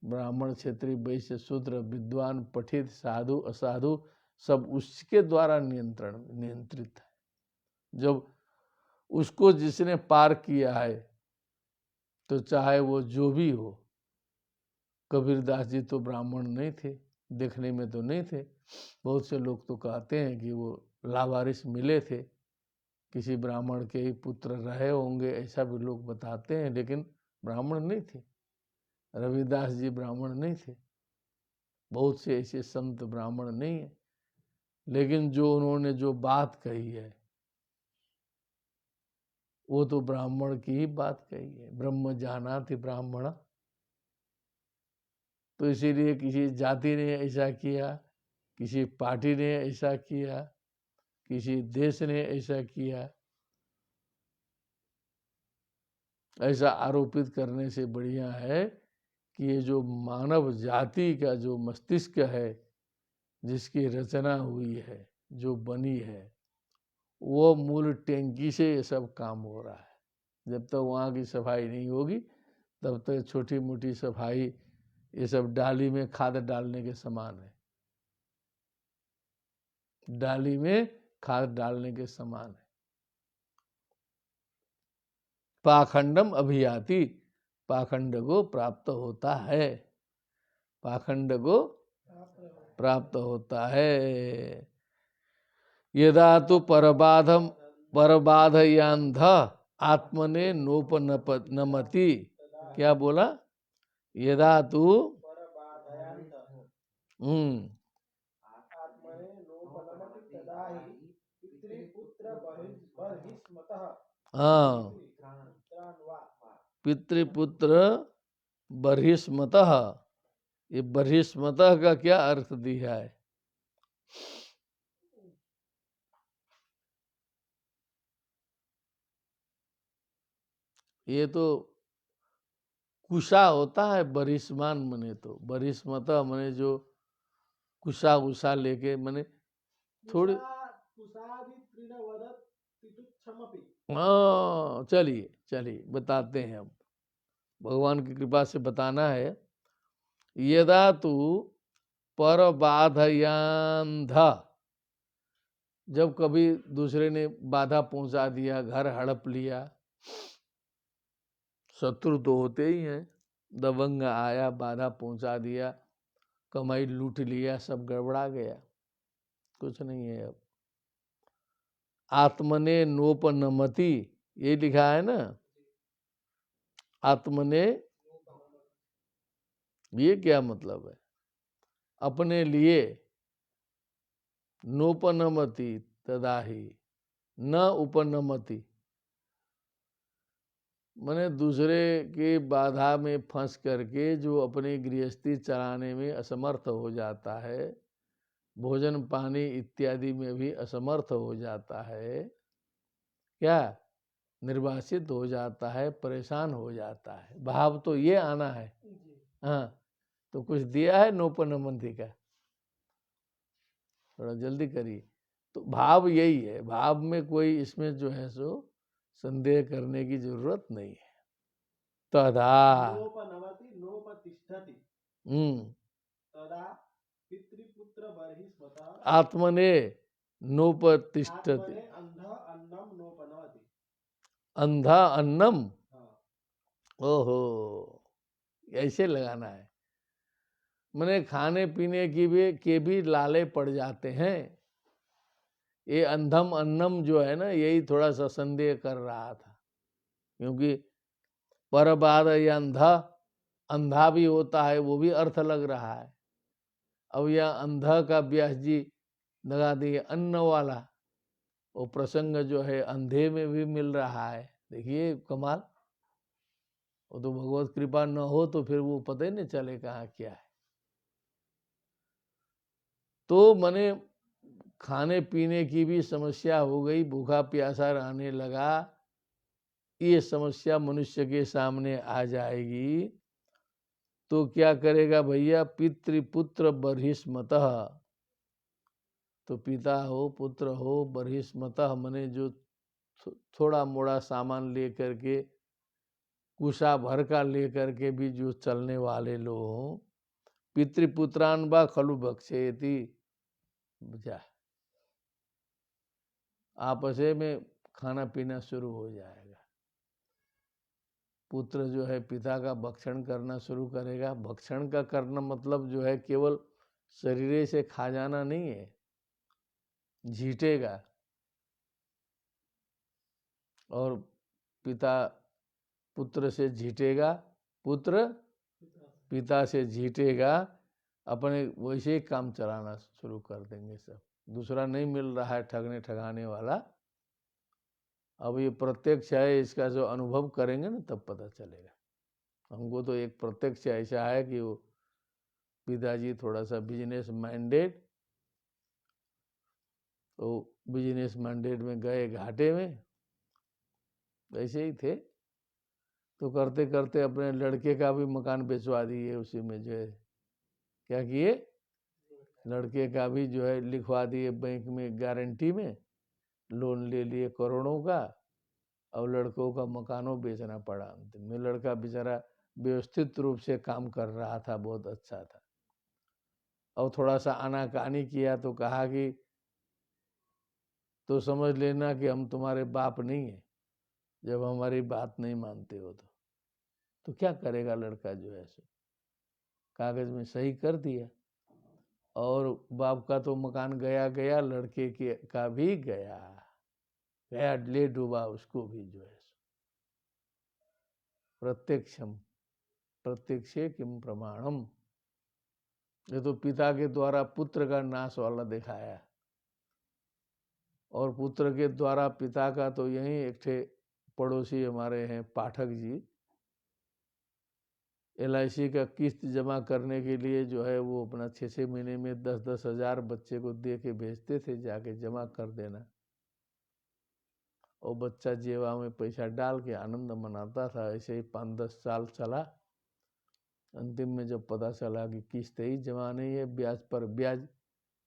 ब्राह्मण क्षत्रिय वैश्य शूद्र विद्वान पठित साधु असाधु सब उसके द्वारा नियंत्रित है। जब उसको जिसने पार किया है तो चाहे वो जो भी हो, कबीरदास जी तो ब्राह्मण नहीं थे, देखने में तो नहीं थे। बहुत से लोग तो कहते हैं कि वो लावारिस मिले थे, किसी ब्राह्मण के ही पुत्र रहे होंगे, ऐसा भी लोग बताते हैं, लेकिन ब्राह्मण नहीं थे। रविदास जी ब्राह्मण नहीं थे, बहुत से ऐसे संत ब्राह्मण नहीं है। लेकिन जो उन्होंने जो बात कही है वो तो ब्राह्मण की ही बात कही है। ब्रह्म जानाति ब्राह्मण। तो इसीलिए किसी जाति ने ऐसा किया, किसी पार्टी ने ऐसा किया, किसी देश ने ऐसा किया, ऐसा आरोपित करने से बढ़िया है कि ये जो मानव जाति का जो मस्तिष्क है, जिसकी रचना हुई है, जो बनी है, वो मूल टैंकी से ये सब काम हो रहा है। जब तक वहाँ की सफाई नहीं होगी तब तक छोटी मोटी सफाई ये सब डाली में खाद डालने के समान है। डाली में खाद डालने के समान है। पाखंडम अभियाति, पाखंड को प्राप्त होता है, पाखंड को प्राप्त होता है। यदा तो परबाधयांध आत्मने नोपनमति, क्या बोला? यदा तू परबाधयांत आत्मने नोपनमति तदा हि पितृपुत्र बर्हिस्मतः हाँ, पुत्रान्वा। पितृपुत्र बर्हिस्मतः, ये बर्हिस्मतः का क्या अर्थ दिया है? ये तो कुशा होता है, बरिस्मान मने, तो बरिस्मतः मने जो कुशा उषा लेके, मने थोड़ी। हाँ, चलिए चलिए बताते हैं हम, भगवान की कृपा से बताना है। यदा तू परबाधयांध, जब कभी दूसरे ने बाधा पहुंचा दिया, घर हड़प लिया, शत्रु तो होते ही हैं, दबंग आया, बाधा पहुंचा दिया, कमाई लूट लिया, सब गड़बड़ा गया, कुछ नहीं है अब। आत्मने नोपनमति, ये लिखा है ना, आत्मने, ये क्या मतलब है? अपने लिए, नोपनमति तदाही, न उपनमति, माने दूसरे के बाधा में फंस करके जो अपनी गृहस्थी चलाने में असमर्थ हो जाता है, भोजन पानी इत्यादि में भी असमर्थ हो जाता है, क्या निर्वासित हो जाता है, परेशान हो जाता है, भाव तो ये आना है। हाँ, तो कुछ दिया है नोपनमति का, थोड़ा जल्दी करिए। तो भाव यही है, भाव में कोई इसमें जो है सो संदेह करने की जरूरत नहीं है। तदा नोपनमति नोपतिष्ठति तदा पितृपुत्र बर्हिस्मतः आत्मने नोपतिष्ठति, आत्मने अंधा अन्नम नोपनमति, अंधा अन्नम, हाँ। ओहो, ऐसे लगाना है, मैंने खाने पीने के भी लाले पड़ जाते हैं। ये अंधम अन्नम जो है ना, यही थोड़ा सा संदेह कर रहा था, क्योंकि परबाध या अंधा, अंधा भी होता है, वो भी अर्थ लग रहा है। अब यह अंधा का व्यास जी लगा दिए अन्न वाला, वो प्रसंग जो है अंधे में भी मिल रहा है। देखिए कमाल, वो तो भगवत कृपा न हो तो फिर वो पता ही नहीं चले कहाँ क्या है। तो मने खाने पीने की भी समस्या हो गई, भूखा प्यासा रहने लगा, ये समस्या मनुष्य के सामने आ जाएगी तो क्या करेगा भैया? पितृपुत्र बर्हिस्मतः, तो पिता हो पुत्र हो, बर्हिस्मतः मने जो थोड़ा मोड़ा सामान ले करके, कुशा भर का ले करके भी जो चलने वाले लोग, पितृपुत्रान बा खलु भक्षेति, जा आपस में खाना पीना शुरू हो जाएगा। पुत्र जो है पिता का भक्षण करना शुरू करेगा। भक्षण का करना मतलब जो है केवल शरीर से खा जाना नहीं है, झीटेगा, और पिता पुत्र से झीटेगा, पुत्र पिता से झीटेगा, अपने वैसे ही काम चलाना शुरू कर देंगे सब। दूसरा नहीं मिल रहा है ठगने ठगाने वाला, अब ये प्रत्यक्ष है, इसका जो अनुभव करेंगे ना तब पता चलेगा। हमको तो एक प्रत्यक्ष ऐसा है कि वो पिताजी थोड़ा सा बिजनेस माइंडेड, तो बिजनेस माइंडेड में गए घाटे में, ऐसे ही थे, तो करते करते अपने लड़के का भी मकान बेचवा दिए, उसी में जो है क्या किए, लड़के का भी जो है लिखवा दिए बैंक में, गारंटी में लोन ले लिए करोड़ों का। अब लड़कों का मकानों बेचना पड़ा अंतिम में। लड़का बेचारा व्यवस्थित रूप से काम कर रहा था, बहुत अच्छा था, और थोड़ा सा आनाकानी किया तो कहा कि तो समझ लेना कि हम तुम्हारे बाप नहीं है, जब हमारी बात नहीं मानते हो तो क्या करेगा लड़का जो है सो, कागज में सही कर दिया और बाप का तो मकान गया गया, लड़के के का भी गया गया, ले डूबा उसको भी जो है सो। प्रत्यक्षम प्रत्यक्षे किम प्रमाणम, ये तो पिता के द्वारा पुत्र का नाश वाला दिखाया, और पुत्र के द्वारा पिता का तो यही एक ठे पड़ोसी हमारे हैं पाठक जी, LIC का किस्त जमा करने के लिए जो है वो अपना 6-6 महीने में 10-10 हजार बच्चे को दे के भेजते थे, जाके जमा कर देना, और बच्चा जेवा में पैसा डाल के आनंद मनाता था। ऐसे ही 5-10 साल चला, अंतिम में जब पता चला कि किस्त ही जमा नहीं है, ब्याज पर ब्याज,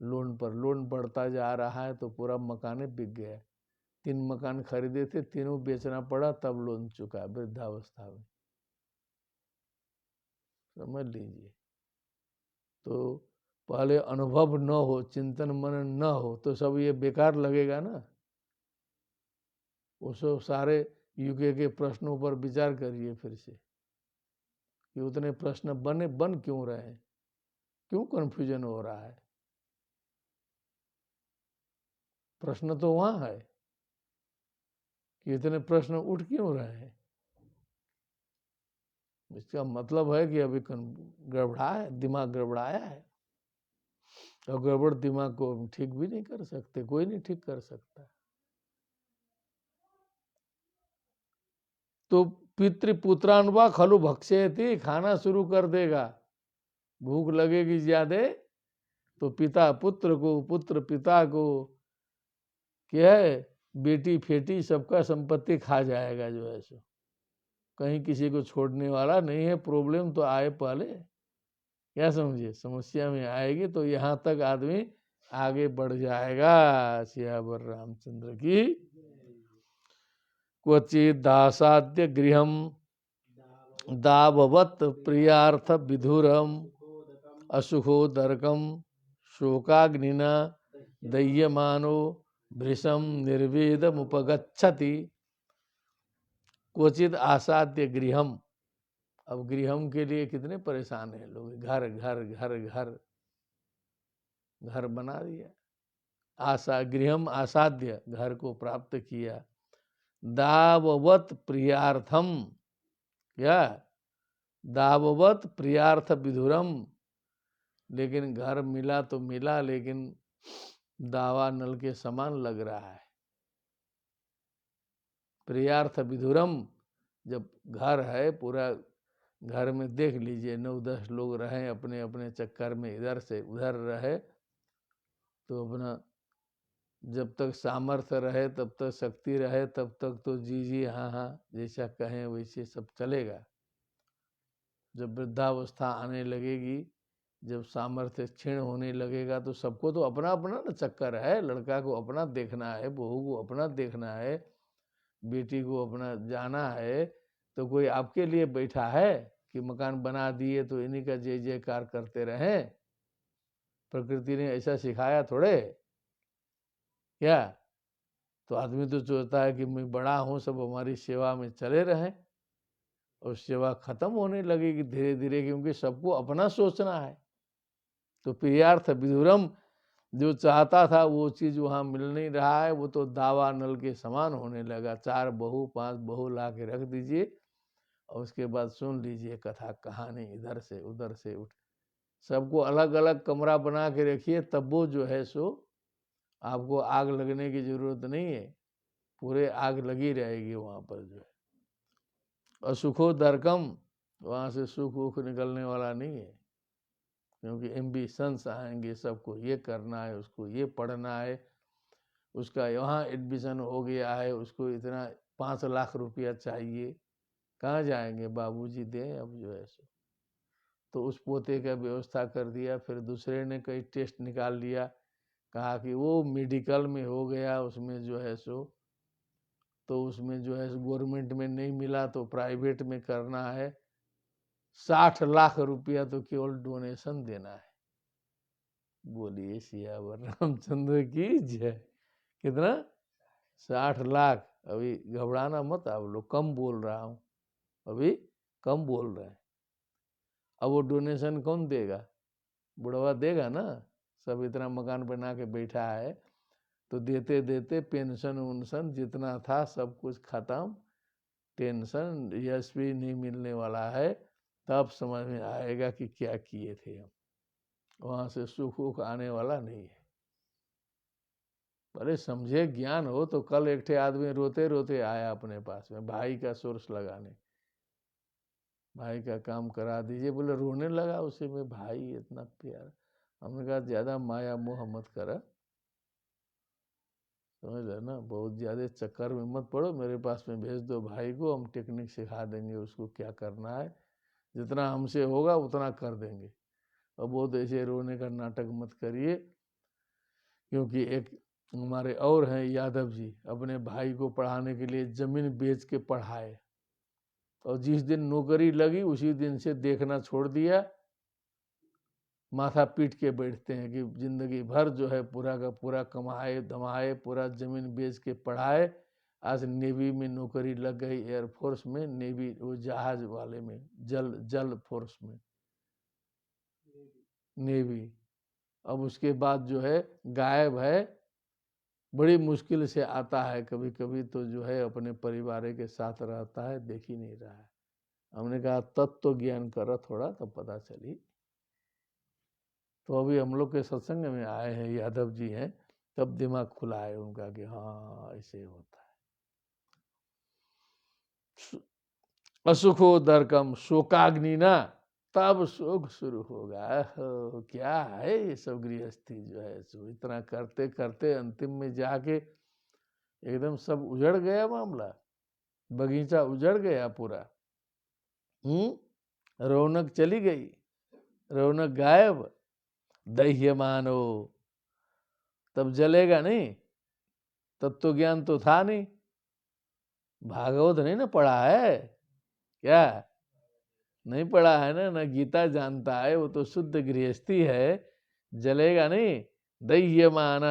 लोन पर लोन बढ़ता जा रहा है, तो पूरा मकान बिक गया। 3 मकान खरीदे थे, तीनों बेचना पड़ा, तब लोन चुका वृद्धावस्था में, समझ लीजिए। तो पहले अनुभव न हो, चिंतन मनन न हो, तो सब ये बेकार लगेगा ना। वो सब सारे यूके के प्रश्नों पर विचार करिए फिर से, कि उतने प्रश्न बन क्यों रहे हैं, क्यों कंफ्यूजन हो रहा है। प्रश्न तो वहां है कि इतने प्रश्न उठ क्यों रहे हैं। इसका मतलब है कि अभी गड़बड़ा है, दिमाग गड़बड़ाया है, और गड़बड़ दिमाग को ठीक भी नहीं कर सकते, कोई नहीं ठीक कर सकता। तो पितृपुत्रान्वा खलु भक्षेति, खाना शुरू कर देगा, भूख लगेगी ज्यादा तो पिता पुत्र को, पुत्र पिता को, क्या है बेटी फेटी सबका संपत्ति खा जाएगा जो है सो, कहीं किसी को छोड़ने वाला नहीं है। प्रॉब्लम तो आए पहले, क्या समझिए, समस्या में आएगी तो यहाँ तक आदमी आगे बढ़ जाएगा। सियावर रामचंद्र की। क्वचित दासाद्य गृहम दाववत प्रियार्थ विधुरम असुखोदरकम शोकाग्निना दह्यमानो भृशम निर्वेदमुपगच्छति। क्वचित आसाद्य गृहम, अब गृहम के लिए कितने परेशान हैं लोग, घर घर घर घर घर बना दिया। आशा गृहम आसाद्य, घर को प्राप्त किया। दाववत प्रियार्थम, क्या दाववत प्रियार्थ विधुरम, लेकिन घर मिला तो मिला, लेकिन दावा नल के समान लग रहा है। प्रियार्थ विधुरम, जब घर है पूरा, घर में देख लीजिए 9-10 लोग रहें अपने अपने चक्कर में, इधर से उधर रहे, तो अपना जब तक सामर्थ्य रहे, तब तक शक्ति रहे, तब तक तो जी जी हाँ हाँ जैसा कहें वैसे सब चलेगा। जब वृद्धावस्था आने लगेगी, जब सामर्थ्य क्षीण होने लगेगा, तो सबको तो अपना अपना ना चक्कर है। लड़का को अपना देखना है, बहू को अपना देखना है, बेटी को अपना जाना है, तो कोई आपके लिए बैठा है कि मकान बना दिए तो इन्हीं का जय जयकार करते रहें। प्रकृति ने ऐसा सिखाया थोड़े, क्या? तो आदमी तो सोचता है कि मैं बड़ा हूँ, सब हमारी सेवा में चले रहें, और सेवा खत्म होने लगेगी धीरे धीरे, क्योंकि सबको अपना सोचना है। तो प्रियार्थ विधुरम, जो चाहता था वो चीज वहां मिल नहीं रहा है, वो तो दावा नल के समान होने लगा। 4 बहू 5 बहू ला के रख दीजिए, और उसके बाद सुन लीजिए कथा कहानी, इधर से उधर से उठ, सबको अलग अलग कमरा बना के रखिए, तब वो जो है सो आपको आग लगने की जरूरत नहीं है, पूरे आग लगी रहेगी वहां पर जो है। और सुखो दरकम, वहां से सुख उख निकलने वाला नहीं है, क्योंकि एम्बिशंस आएंगे, सबको ये करना है, उसको ये पढ़ना है, उसका यहाँ एडमिशन हो गया है, उसको इतना 5 लाख रुपया चाहिए, कहाँ जाएंगे, बाबूजी दें अब जो है सो। तो उस पोते का व्यवस्था कर दिया। फिर दूसरे ने कई टेस्ट निकाल लिया, कहा कि वो मेडिकल में हो गया, उसमें जो है सो, तो उसमें जो है गवर्नमेंट में नहीं मिला तो प्राइवेट में करना है। 60 लाख रुपया तो केवल डोनेशन देना है। बोलिए सियावर रामचंद्र की जय। कितना? 60 लाख। अभी घबराना मत, आप लोग कम बोल रहा हूँ, अभी कम बोल रहे हैं। अब वो डोनेशन कौन देगा? बुढ़वा देगा ना। सब इतना मकान बना के बैठा है, तो देते देते पेंशन उन्शन जितना था सब कुछ खत्म, टेंशन यश भी नहीं मिलने वाला है। तब समझ में आएगा कि क्या किए थे हम। वहां से सुख आने वाला नहीं है। अरे समझे, ज्ञान हो तो कल एक ठे आदमी रोते रोते आया अपने पास में भाई का सोर्स लगाने, भाई का काम करा दीजिए, बोले रोने लगा उसे में, भाई इतना प्यार। हमने कहा ज्यादा माया मोह मत करा, समझ रहे ना, बहुत ज्यादा चक्कर में मत पड़ो, मेरे पास में भेज दो भाई को, हम टेक्निक सिखा देंगे उसको क्या करना है, जितना हमसे होगा उतना कर देंगे। और बहुत ऐसे रोने का नाटक मत करिए, क्योंकि एक हमारे और हैं यादव जी, अपने भाई को पढ़ाने के लिए जमीन बेच के पढ़ाए, और जिस दिन नौकरी लगी उसी दिन से देखना छोड़ दिया। माथा पीट के बैठते हैं कि जिंदगी भर जो है पूरा का पूरा कमाए धमाए, पूरा जमीन बेच के पढ़ाए, आज नेवी में नौकरी लग गई, एयरफोर्स में, नेवी वो जहाज वाले में, जल फोर्स में, नेवी। अब उसके बाद जो है गायब है, बड़ी मुश्किल से आता है, कभी कभी तो जो है अपने परिवार के साथ रहता है, देख ही नहीं रहा है। हमने कहा तत्व ज्ञान करो थोड़ा तो पता चली। तो अभी हम लोग के सत्संग में आए हैं, यादव जी हैं, तब दिमाग खुला है उनका कि हाँ ऐसे होता है। असुखो दरकम शोकाग्नि ना, तब शोक शुरू होगा। क्या है ये सब गृहस्थी जो है, सो इतना करते करते अंतिम में जाके एकदम सब उजड़ गया मामला, बगीचा उजड़ गया पूरा। रौनक चली गई, रौनक गायब, दह्य मानो, तब जलेगा नहीं। तत्व ज्ञान तो था नहीं, भागवत नहीं ना पढ़ा है, क्या नहीं पढ़ा है ना, ना गीता जानता है, वो तो शुद्ध गृहस्थी है, जलेगा नहीं। दह्यमान,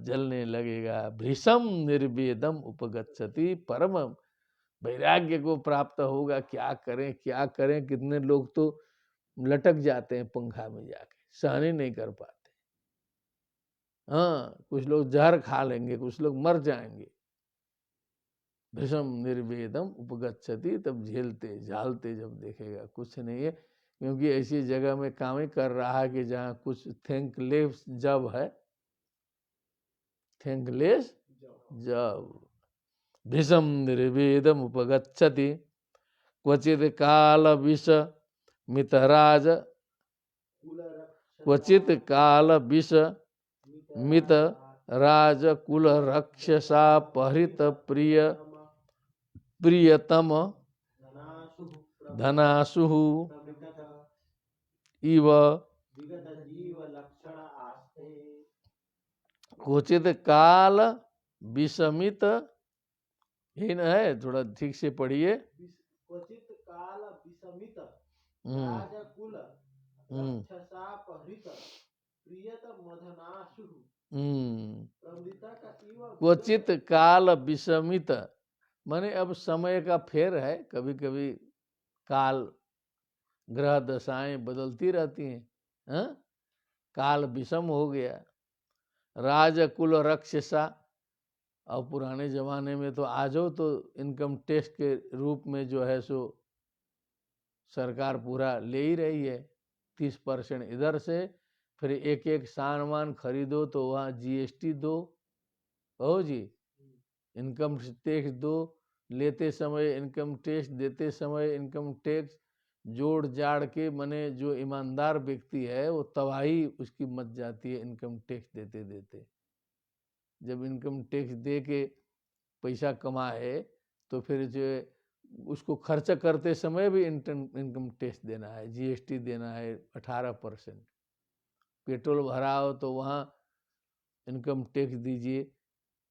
जलने लगेगा। भृशम निर्वेदम उपगच्छति परम, वैराग्य को प्राप्त होगा। क्या करें क्या करें, कितने लोग तो लटक जाते हैं पंखा में जाके, सहन नहीं कर पाते। हाँ, कुछ लोग जहर खा लेंगे, कुछ लोग मर जाएंगे। भीषम निर्वेदम उपगच्छति, तब झेलते झालते जब देखेगा कुछ नहीं है, क्योंकि ऐसी जगह में काम ही कर रहा है कि जहाँ कुछ थैंकलेस जब है, थैंकलेस जब। भीषम निर्वेदम उपगच्छति क्वचित काल विष मितराज, क्वचित काल विष मित राज कुल रक्षसा परित प्रिय प्रियतम धनासु इव क्वचित काल विषमित, हीन है, थोड़ा ठीक से पढ़िए। क्वचित काल विषमित राजकुल रक्षसा परित प्रियतम धनासु क्वचित काल विषमित, माने अब समय का फेर है, कभी कभी काल ग्रह दशाएं बदलती रहती हैं, हाँ? काल विषम हो गया। राजकुल रक्षसा, और पुराने जमाने में तो आ जाओ तो इनकम टैक्स के रूप में जो है सो सरकार पूरा ले ही रही है, 30% इधर से, फिर एक एक सामान खरीदो तो वहाँ जीएसटी दो, कहो जी, इनकम टैक्स दो, लेते समय इनकम टैक्स, देते समय इनकम टैक्स, जोड़ जाड़ के मने जो ईमानदार व्यक्ति है वो तबाही उसकी मच जाती है इनकम टैक्स देते देते। जब इनकम टैक्स दे के पैसा कमाए तो फिर जो उसको खर्च करते समय भी इनकम टैक्स देना है, जीएसटी देना है 18%। पेट्रोल भराओ तो वहाँ इनकम टैक्स दीजिए,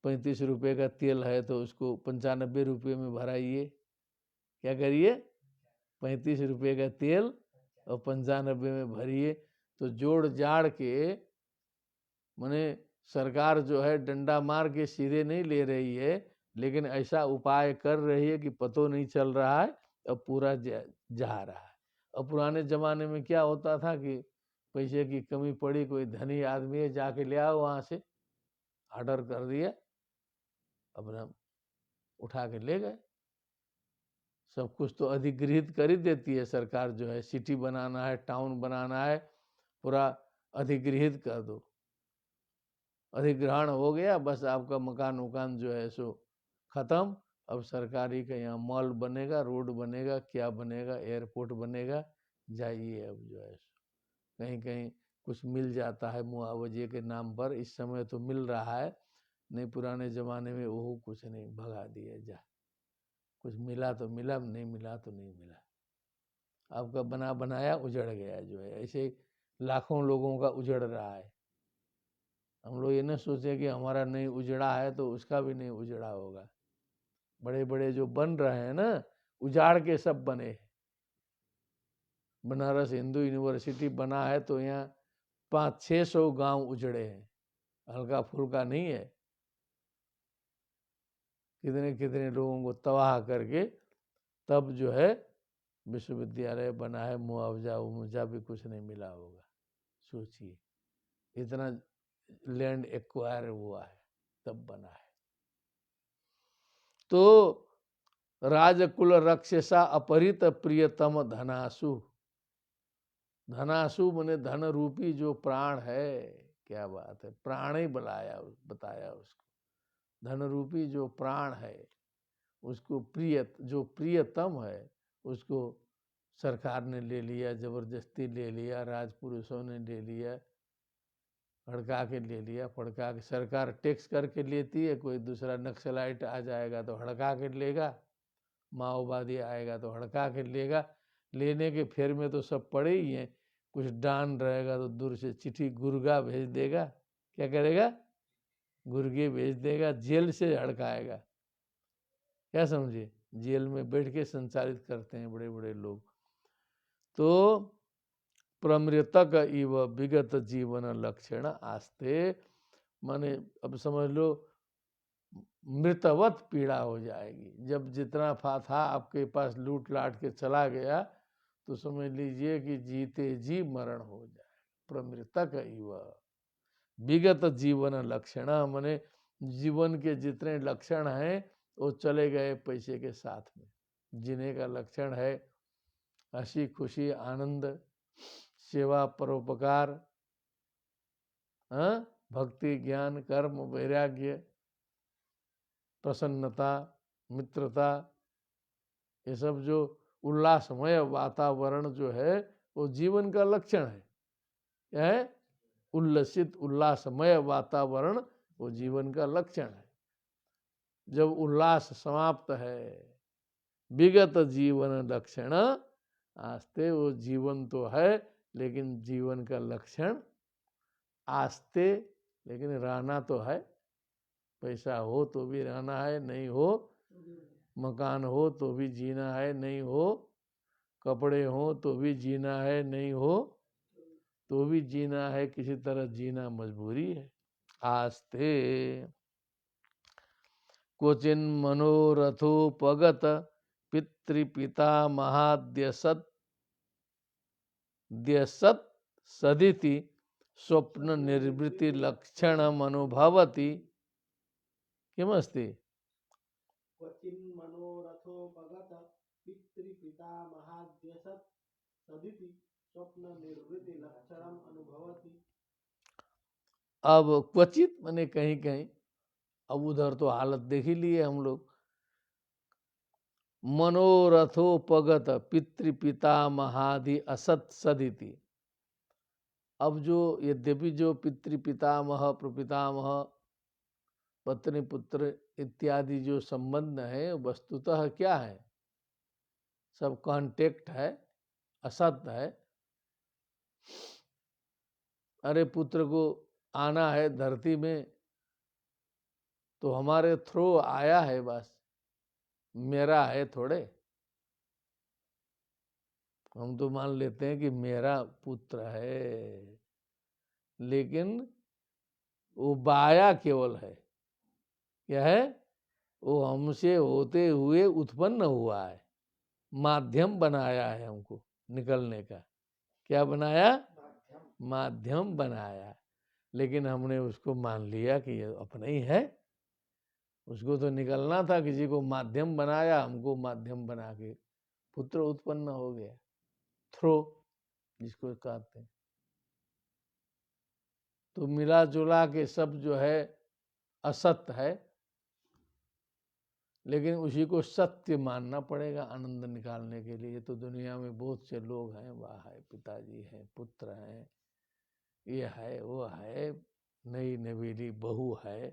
35 रुपये का तेल है तो उसको 95 रुपये में भराइए। क्या करिए, 35 रुपये का तेल और 95 में भरिए, तो जोड़ जाड़ के माने सरकार जो है डंडा मार के सीधे नहीं ले रही है, लेकिन ऐसा उपाय कर रही है कि पतो नहीं चल रहा है, अब पूरा जा रहा है। अब पुराने ज़माने में क्या होता था कि पैसे की कमी पड़ी, कोई धनी आदमी है, जाके ले आओ वहाँ से, ऑर्डर कर दिया, अपना उठा के ले गए। सब कुछ तो अधिगृहित कर ही देती है सरकार, जो है सिटी बनाना है, टाउन बनाना है, पूरा अधिगृहित कर दो, अधिग्रहण हो गया, बस आपका मकान उकान जो है सो खत्म। अब सरकारी का यहाँ मॉल बनेगा, रोड बनेगा, क्या बनेगा, एयरपोर्ट बनेगा, जाइए। अब जो है कहीं कहीं कुछ मिल जाता है मुआवजे के नाम पर, इस समय तो मिल रहा है, नहीं पुराने ज़माने में वो कुछ नहीं, भगा दिए, जा कुछ मिला तो मिला, नहीं मिला तो नहीं मिला, आपका बना बनाया उजड़ गया। जो है ऐसे लाखों लोगों का उजड़ रहा है। हम लोग ये न सोचे कि हमारा नहीं उजड़ा है तो उसका भी नहीं उजड़ा होगा। बड़े बड़े जो बन रहे हैं ना, उजाड़ के सब बने हैं। बनारस हिंदू यूनिवर्सिटी बना है तो यहाँ 500-600 गांव उजड़े हैं, हल्का फुल्का नहीं है। कितने कितने लोगों को तबाह करके तब जो है विश्वविद्यालय बना है, मुआवजा भी कुछ नहीं मिला होगा। सोचिए, इतना लैंड एक्वायर हुआ है तब बना है। तो राजकुल रक्षसा अपहृत प्रियतम धनासु, धनासु मने धन रूपी जो प्राण है, क्या बात है, प्राण ही बताया उसको, धन रूपी जो प्राण है उसको जो प्रियतम है उसको सरकार ने ले लिया, जबरदस्ती ले लिया, राजपुरुषों ने ले लिया, हड़का के ले लिया, फड़का के। सरकार टैक्स करके लेती है, कोई दूसरा नक्सलाइट आ जाएगा तो हड़का के लेगा, माओवादी आएगा तो हड़का के लेगा। लेने के फेर में तो सब पड़े ही हैं। कुछ डान रहेगा तो दूर से चिट्ठी गुर्गा भेज देगा, क्या करेगा, गुर्गे भेज देगा, जेल से हड़काएगा। क्या समझे, जेल में बैठ के संचालित करते हैं बड़े बड़े लोग। तो प्रमृतक इव विगत जीवन लक्षण आस्ते, माने अब समझ लो मृतवत पीड़ा हो जाएगी। जब जितना था आपके पास लूट लाट के चला गया तो समझ लीजिए कि जीते जी मरण हो जाए। प्रमृतक इव विगत जीवन लक्षण, माने जीवन के जितने लक्षण हैं वो चले गए पैसे के साथ में। जीने का लक्षण है हंसी खुशी आनंद, सेवा परोपकार, भक्ति ज्ञान कर्म वैराग्य, प्रसन्नता मित्रता, ये सब जो उल्लासमय वातावरण जो है वो जीवन का लक्षण है। क्या है, उल्लसित उल्लासमय वातावरण वो जीवन का लक्षण है। जब उल्लास समाप्त है, विगत जीवन लक्षण आस्ते, वो जीवन तो है लेकिन जीवन का लक्षण आस्ते, लेकिन रहना तो है। पैसा हो तो भी रहना है, नहीं हो, मकान हो तो भी जीना है, नहीं हो, कपड़े हो तो भी जीना है, नहीं हो तो भी जीना है, किसी तरह जीना मजबूरी है। आस्ते क्वचिन मनोरथोपगत पितृपिता महाद्यसत सदिति स्वप्न निर्वृत्ति लक्षण अनुभवति। किमस्ति, क्वचिन् मनोरथोपगत पितृपितामहाद्यसत् सदिति स्वप्ननिर्वृत्ति लक्षणम् अनुभवति। अब क्वचित माने कहीं कहीं, अब उधर तो हालत देख ही लिए हम लोग। मनोरथोपगत पितृपितामहादि असत सदिति, अब जो यद्यपि जो पितृपितामह प्रपितामह पत्नी पुत्र इत्यादि जो संबंध है वस्तुतः क्या है, सब कांटेक्ट है, असत है। अरे पुत्र को आना है धरती में तो हमारे थ्रू आया है, बस मेरा है थोड़े। हम तो मान लेते हैं कि मेरा पुत्र है, लेकिन वो बाया केवल है। क्या है? वो हमसे होते हुए उत्पन्न हुआ है, माध्यम बनाया है हमको निकलने का। क्या बनाया? माध्यम बनाया। लेकिन हमने उसको मान लिया कि ये अपना ही है। उसको तो निकलना था, किसी को माध्यम बनाया, हमको माध्यम बना के पुत्र उत्पन्न हो गया। थ्रो जिसको कहते हैं। तो मिला जुला के सब जो है असत्य है, लेकिन उसी को सत्य मानना पड़ेगा आनंद निकालने के लिए। तो दुनिया में बहुत से लोग हैं, वाह है, पिताजी हैं, पुत्र हैं, ये है, वो है, नई नवेली बहू है,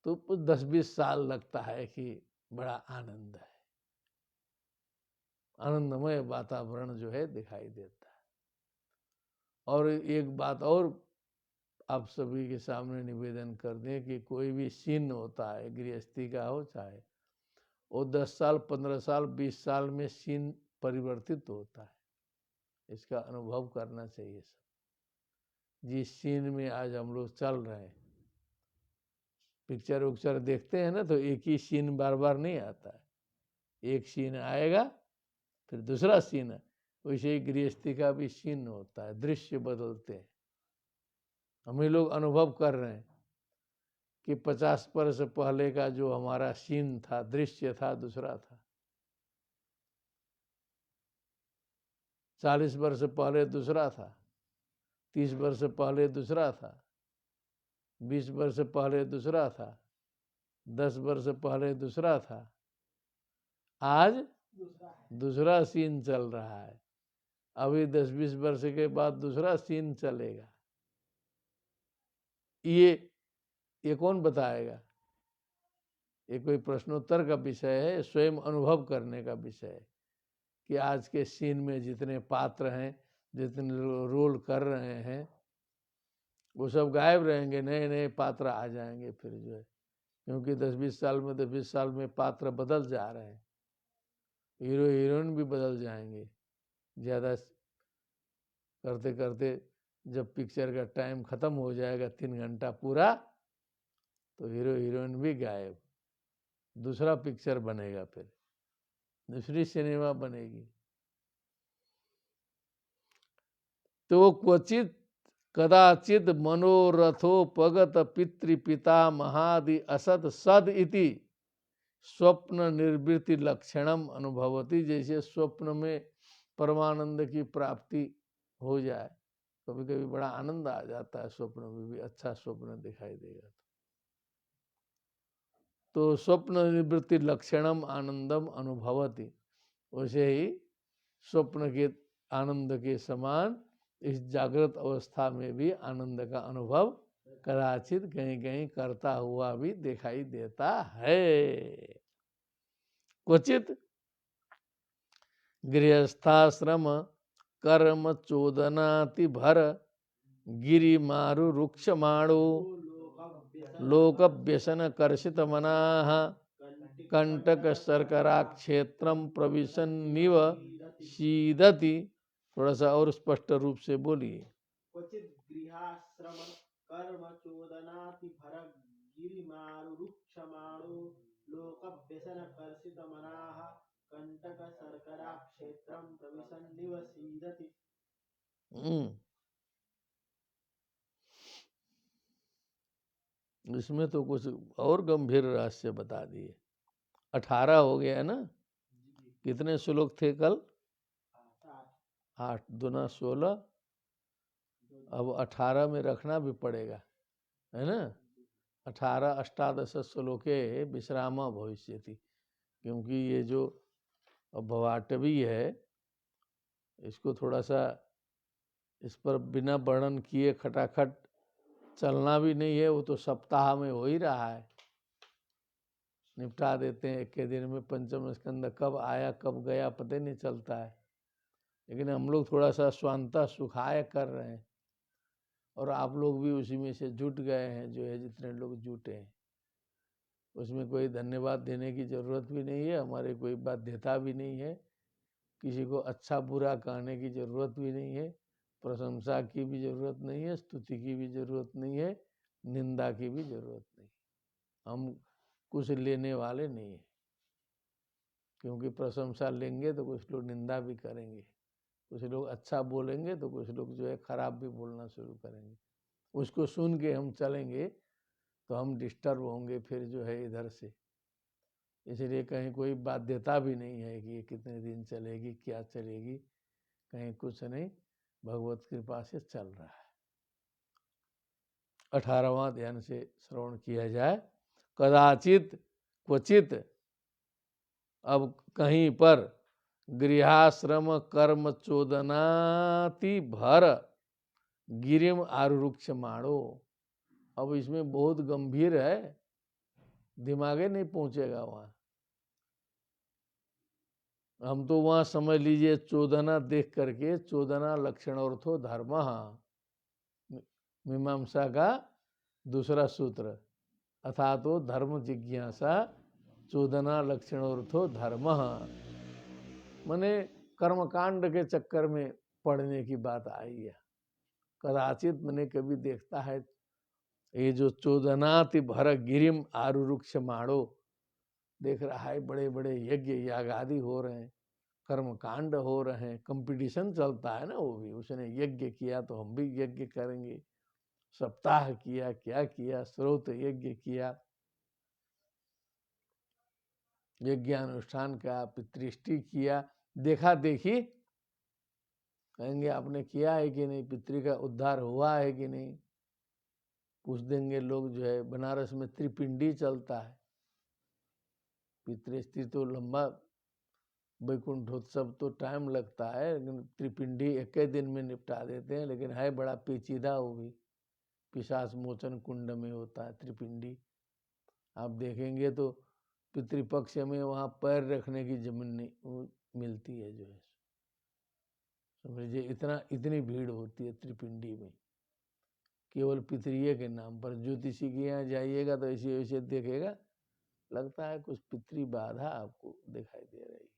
तो 10-20 साल लगता है कि बड़ा आनंद है, आनंदमय वातावरण जो है दिखाई देता है। और एक बात और आप सभी के सामने निवेदन कर दें कि कोई भी सीन होता है, गृहस्थी का हो चाहे, वो 10 साल, 15 साल, 20 साल में सीन परिवर्तित होता है। इसका अनुभव करना चाहिए सब। जिस सीन में आज हम लोग चल रहे हैं, पिक्चर उक्चर देखते हैं ना, तो एक ही सीन बार बार नहीं आता है। एक सीन आएगा फिर दूसरा सीन है। वैसे ही गृहस्थी का भी सीन होता है, दृश्य बदलते हैं। हम ही लोग अनुभव कर रहे हैं कि 50 वर्ष पहले का जो हमारा सीन था, दृश्य था, दूसरा था। 40 वर्ष पहले दूसरा था, 30 वर्ष पहले दूसरा था, 20 वर्ष पहले दूसरा था, 10 वर्ष पहले दूसरा था। आज दूसरा सीन चल रहा है। अभी 10-20 वर्ष के बाद दूसरा सीन चलेगा। ये कौन बताएगा? ये कोई प्रश्नोत्तर का विषय है, स्वयं अनुभव करने का विषय है कि आज के सीन में जितने पात्र हैं, जितने रोल कर रहे हैं, वो सब गायब रहेंगे, नए नए पात्र आ जाएंगे फिर जो है। क्योंकि 10-20 साल में 10-20 साल में पात्र बदल जा रहे हैं, हीरो हीरोइन भी बदल जाएंगे। ज़्यादा करते करते जब पिक्चर का टाइम ख़त्म हो जाएगा, 3 घंटा पूरा, तो हीरो हीरोइन भी गायब, दूसरा पिक्चर बनेगा, फिर दूसरी सिनेमा बनेगी। तो क्वचित कदाचित मनोरथोपगत पितृपिता महादि असत सद इति स्वप्न निर्वृत्ति लक्षणम अनुभवती। जैसे स्वप्न में परमानंद की प्राप्ति हो जाए, कभी कभी बड़ा आनंद आ जाता है, स्वप्न में भी अच्छा स्वप्न दिखाई देगा तो स्वप्न निवृत्ति लक्षणम आनंदम अनुभवती। वैसे ही स्वप्न के आनंद के समान इस जागृत अवस्था में भी आनंद का अनुभव कदाचित कहीं कहीं करता हुआ भी दिखाई देता है। क्वचित गृहस्थाश्रम कर्म चोदनाति भर गिरि मारु रुक्ष माणो लोक व्यसन कर्षित मनाः कंटक शर्करा क्षेत्रम प्रविशन्निव सीदति। थोड़ा सा और स्पष्ट रूप से बोलिए। क्वचित गृहाश्रम कर्म चोदनाति भर गिरिमारु रुक्षमाणो लोक व्यसन कर्षित मनाः कंटक शर्करा क्षेत्रम प्रविशन्निव सीदति। इसमें तो कुछ और गंभीर रहस्य बता दिए। 18 हो गया है ना? कितने श्लोक थे कल? 8 दूना 16, अब 18 में रखना भी पड़ेगा, है ना? 18 अष्टादश श्लोके विश्राम भविष्यति। क्योंकि ये जो भवाटवी है, इसको थोड़ा सा इस पर बिना वर्णन किए खटाखट चलना भी नहीं है। वो तो सप्ताह में हो ही रहा है, निपटा देते हैं एक के दिन में। पंचम स्कंद कब आया कब गया पता नहीं चलता है। लेकिन हम लोग थोड़ा सा स्वांता सुखाय कर रहे हैं, और आप लोग भी उसी में से जुट गए हैं। जो है जितने लोग जुटे हैं, उसमें कोई धन्यवाद देने की ज़रूरत भी नहीं है, हमारे कोई बाध्यता भी नहीं है, किसी को अच्छा बुरा कहने की ज़रूरत भी नहीं है, प्रशंसा की भी ज़रूरत नहीं है, स्तुति की भी ज़रूरत नहीं है। निंदा की भी जरूरत नहीं। हम कुछ लेने वाले नहीं है, क्योंकि प्रशंसा लेंगे तो कुछ लोग निंदा भी करेंगे, कुछ लोग अच्छा बोलेंगे तो कुछ लोग जो है खराब भी बोलना शुरू करेंगे। उसको सुन के हम चलेंगे तो हम डिस्टर्ब होंगे फिर जो है इधर से। इसलिए कहीं कोई बाध्यता भी नहीं है कि ये कितने दिन चलेगी, क्या चलेगी, कहीं कुछ नहीं, भगवत कृपा से चल रहा है। 18वां ध्यान से श्रवण किया जाए। कदाचित क्वचित, अब कहीं पर, गृहाश्रम कर्म चोदनाति भर गिरिम आरुरुक्ष माणो। अब इसमें बहुत गंभीर है, दिमागे नहीं पहुंचेगा वहां। हम तो वहां समझ लीजिए चोदना देख करके, चोदना लक्षण अर्थो धर्म, मीमांसा का दूसरा सूत्र, अथा तो धर्म जिज्ञासा चोदना लक्षण अर्थो धर्म, माने कर्मकांड के चक्कर में पढ़ने की बात आई है। कदाचित मैंने कभी देखता है ये जो चोदनाति भर गिरिम आरुरुक्ष माणो, देख रहा है बड़े बड़े यज्ञ याग आदि हो रहे हैं, कर्मकांड हो रहे हैं, कंपटीशन चलता है ना, वो भी उसने यज्ञ किया तो हम भी यज्ञ करेंगे, सप्ताह किया, क्या किया, स्रोत यज्ञ किया, यज्ञानुष्ठान का, पितृष्टि किया, देखा देखी, कहेंगे आपने किया है कि नहीं, पितृ का उद्धार हुआ है कि नहीं, पूछ देंगे लोग। जो है बनारस में त्रिपिंडी चलता है, पितृष्टि तो लंबा, वैकुंठोत्सव तो टाइम लगता है, लेकिन त्रिपिंडी एक ही दिन में निपटा देते हैं, लेकिन है बड़ा पेचीदा, वो भी पिशाच मोचन कुंड में होता है त्रिपिंडी। आप देखेंगे तो पितृपक्ष में वहाँ पैर रखने की जमीन नहीं मिलती है, जो है समझिए, इतनी भीड़ होती है त्रिपिंडी में, केवल पितृय के नाम पर। ज्योतिषी के यहाँ जाइएगा तो ऐसे ऐसे देखेगा, लगता है कुछ पितृ बाधा आपको दिखाई दे रही है।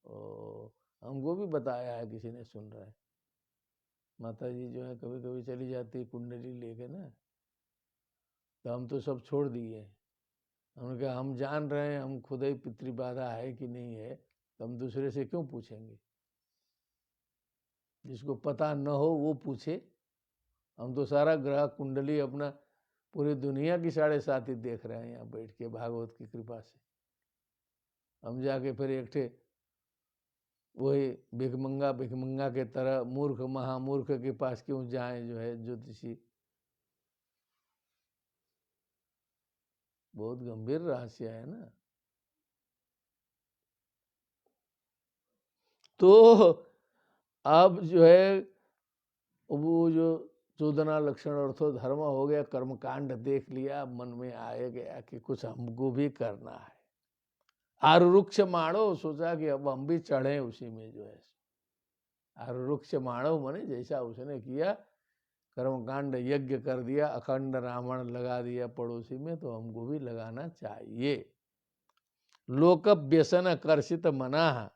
और हमको भी बताया है, किसी ने सुन रहा है, माता जी जो है कभी कभी चली जाती है कुंडली लेके ना, तो हम तो सब छोड़ दिए। हमने कहा हम जान रहे हैं हम खुद ही पितृ बाधा है कि नहीं है, तो हम दूसरे से क्यों पूछेंगे, जिसको पता न हो वो पूछे। हम तो सारा ग्रह कुंडली अपना पूरी दुनिया की 7.5 देख रहे हैं यहाँ बैठ के, भागवत की कृपा से। हम जाके फिर एक ठे वही भिखमंगा के तरह मूर्ख महामूर्ख के पास क्यों जाएं, जो है ज्योतिषी। बहुत गंभीर रहस्य है ना। तो अब जो है वो जो चोदना लक्षण अर्थो धर्म हो गया, कर्मकांड देख लिया, मन में आए गया कि कुछ हमको भी करना है। आरुरुक्ष माणो, सोचा कि अब हम भी चढ़े उसी में, जो है आरुरुक्ष माणो माने जैसा उसने किया, कर्मकांड यज्ञ कर दिया, अखंड रावण लगा दिया पड़ोसी में, तो हमको भी लगाना चाहिए। लोक व्यसन कर्षित मना,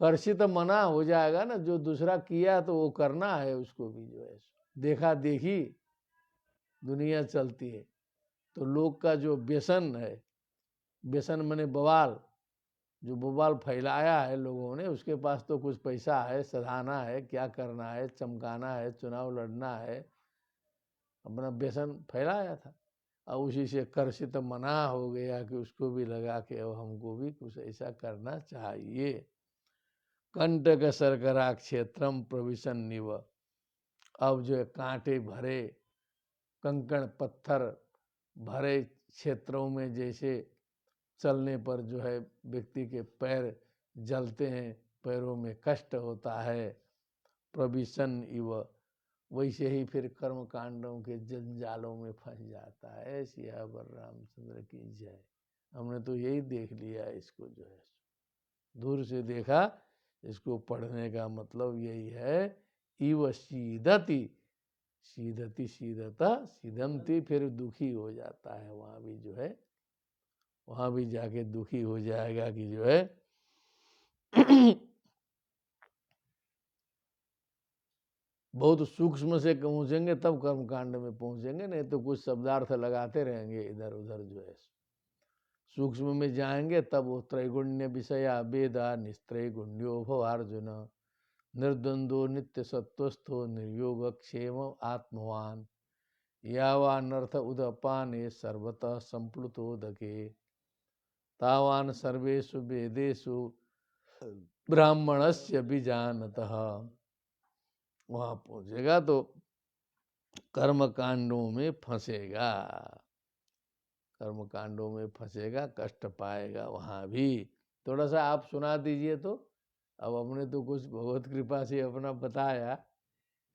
कर्षित मना हो जाएगा ना, जो दूसरा किया तो वो करना है उसको भी, जो है देखा देखी दुनिया चलती है। तो लोग का जो व्यसन है, व्यसन माने बवाल, जो बवाल फैलाया है लोगों ने, उसके पास तो कुछ पैसा है, सधाना है, क्या करना है, चमकाना है, चुनाव लड़ना है, अपना व्यसन फैलाया था। अब उसी से कर्षित मना हो गया कि उसको भी लगा के अब हमको भी कुछ ऐसा करना चाहिए। कंटक सरकरा क्षेत्रम प्रविशन निव, अब जो है कांटे भरे, कंकड़ पत्थर भरे क्षेत्रों में जैसे चलने पर जो है व्यक्ति के पैर जलते हैं, पैरों में कष्ट होता है, प्रविशन इव, वैसे ही फिर कर्म कांडों के जंजालों में फंस जाता है। सियावर रामचंद्र की जय। हमने तो यही देख लिया इसको, जो है दूर से देखा, इसको पढ़ने का मतलब यही है, इव सीधति, सीधति सीधता सीधमती, फिर दुखी हो जाता है वहाँ भी, जो है वहाँ भी जाके दुखी हो जाएगा कि जो है बहुत सूक्ष्म से पहुँचेंगे तब कर्मकांड में पहुँचेंगे, नहीं तो कुछ शब्दार्थ लगाते रहेंगे इधर उधर जो है। सूक्ष्म में जाएंगे तब वो त्रैगुण्य विषया वेदा निस्त्रैगुण्यो भवार्जुन निर्द्वंद्वो नित्य सत्वस्थो निर्योग क्षेम आत्मवान यावानर्थ उदपाने सर्वतः संप्लुतोदके तावान सर्वेषु वेदेषु ब्राह्मणस्य बीजानतः। वहां पहुंचेगा तो कर्म कांडों में फंसेगा, कर्म कांडों में फंसेगा, कष्ट पाएगा वहां भी। थोड़ा सा आप सुना दीजिए तो। अब हमने तो कुछ भगवत कृपा से अपना बताया,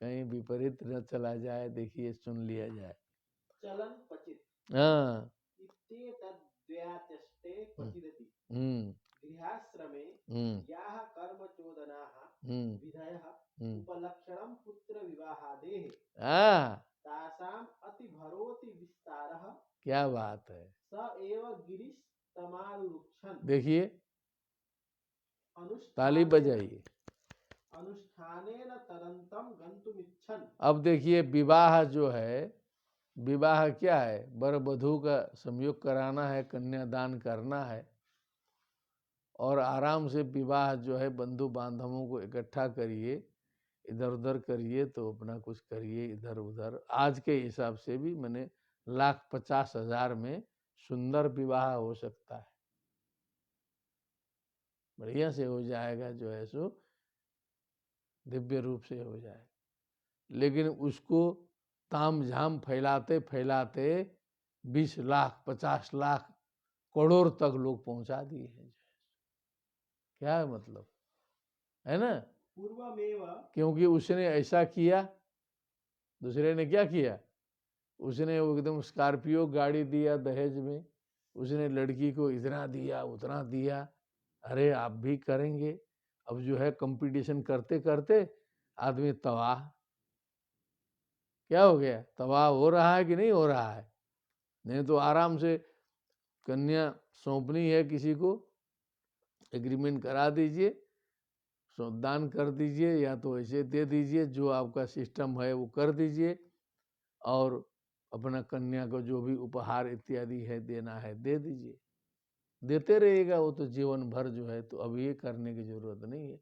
कहीं विपरीत न चला जाए, देखिए सुन लिया जाए। चलन पचित हाँ। इत्ते तद्व्याचष्टे क्वचिदपि गृहाश्रमे हम्म याः कर्म चोदनाः विधयः उपलक्षणं पुत्र विवाहादेः तासाम अति भरोति विस्तारः। क्या बात है। स एव गिरीश तमारुक्षण। देखिए, ताली बजाइए। अनुष्ठानेन तदंतम गंतुमिच्छन्। अब देखिए, विवाह जो है, विवाह क्या है, वर वधू का संयोग कराना है, कन्यादान करना है, और आराम से विवाह जो है, बंधु बांधवों को इकट्ठा करिए, इधर उधर करिए, तो अपना कुछ करिए इधर उधर। आज के हिसाब से भी मैंने 1,50,000 में सुंदर विवाह हो सकता है, बढ़िया से हो जाएगा जो है सो, दिव्य रूप से हो जाए। लेकिन उसको ताम झाम फैलाते फैलाते 20 लाख 50 लाख करोड़ तक लोग पहुंचा दिए हैं। क्या है मतलब, है ना। पूर्वमेव, क्योंकि उसने ऐसा किया, दूसरे ने क्या किया, उसने वो एकदम स्कॉर्पियो गाड़ी दिया दहेज में, उसने लड़की को इतना दिया उतना दिया। अरे आप भी करेंगे। अब जो है कंपटीशन करते करते आदमी तबाह। क्या हो गया, तबाह हो रहा है कि नहीं हो रहा है। नहीं तो आराम से कन्या सौंपनी है किसी को, एग्रीमेंट करा दीजिए, दान कर दीजिए, या तो ऐसे दे दीजिए, जो आपका सिस्टम है वो कर दीजिए, और अपना कन्या को जो भी उपहार इत्यादि है देना है दे दीजिए, देते रहिएगा वो तो जीवन भर जो है। तो अब ये करने की जरूरत नहीं है।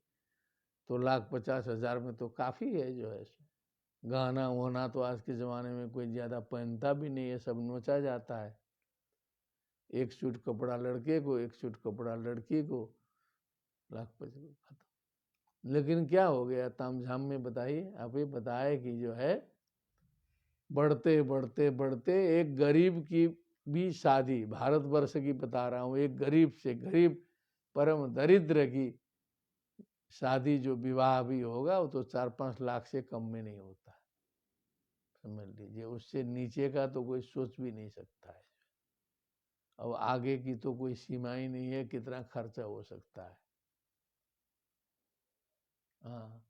तो 1,50,000 में तो काफ़ी है जो है। गहना वहना तो आज के ज़माने में कोई ज़्यादा पहनता भी नहीं है, सब नोचा जाता है। एक सूट कपड़ा लड़के को, एक सूट कपड़ा लड़की को, 1,50,000 खत्म। लेकिन क्या हो गया तामझाम में, बताइए आप ही बताए कि जो है बढ़ते बढ़ते बढ़ते एक गरीब की भी शादी, भारतवर्ष की बता रहा हूँ, एक गरीब से गरीब परम दरिद्र की शादी जो विवाह भी होगा वो तो 4-5 लाख से कम में नहीं होता है, समझ लीजिए। उससे नीचे का तो कोई सोच भी नहीं सकता है। अब आगे की तो कोई सीमा ही नहीं है, कितना खर्चा हो सकता है। हाँ।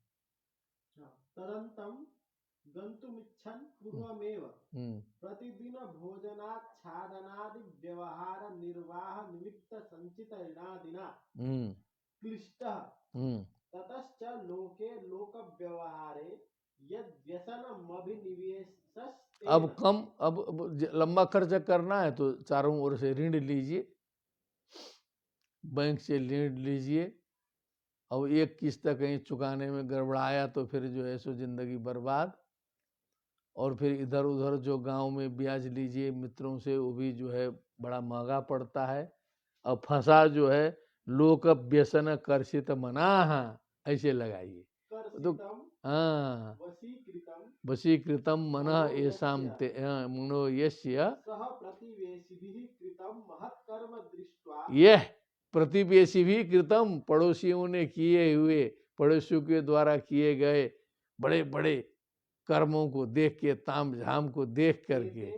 तदंतम गंतुमिच्छन् पूर्वमेव प्रतिदिन भोजनाच्छादनादि व्यवहार निर्वाह निमित्त संचित ऋणादिना क्लिष्टः ततश्च लोके लोक व्यवहारे यद व्यसनमभिनिवेशस्तेन। अब लंबा खर्चा करना है तो चारों ओर से ऋण लीजिए, बैंक से ऋण लीजिए। अब एक किस्त कहीं चुकाने में गड़बड़ाया तो फिर जो है सो जिंदगी बर्बाद। और फिर इधर उधर जो गांव में ब्याज लीजिए मित्रों से, वो भी जो है बड़ा महंगा पड़ता है। अब फंसा जो है लोक व्यसन कर्षित मनाः, ऐसे लगाइए तो। हाँ, वशीकृतम मनः येषां ते मनो यस्य यह प्रतिवेशी भी कृतम, पड़ोसियों ने किए हुए, पड़ोसियों के द्वारा किए गए बड़े बड़े कर्मों को देख के, ताम झाम को देख करके,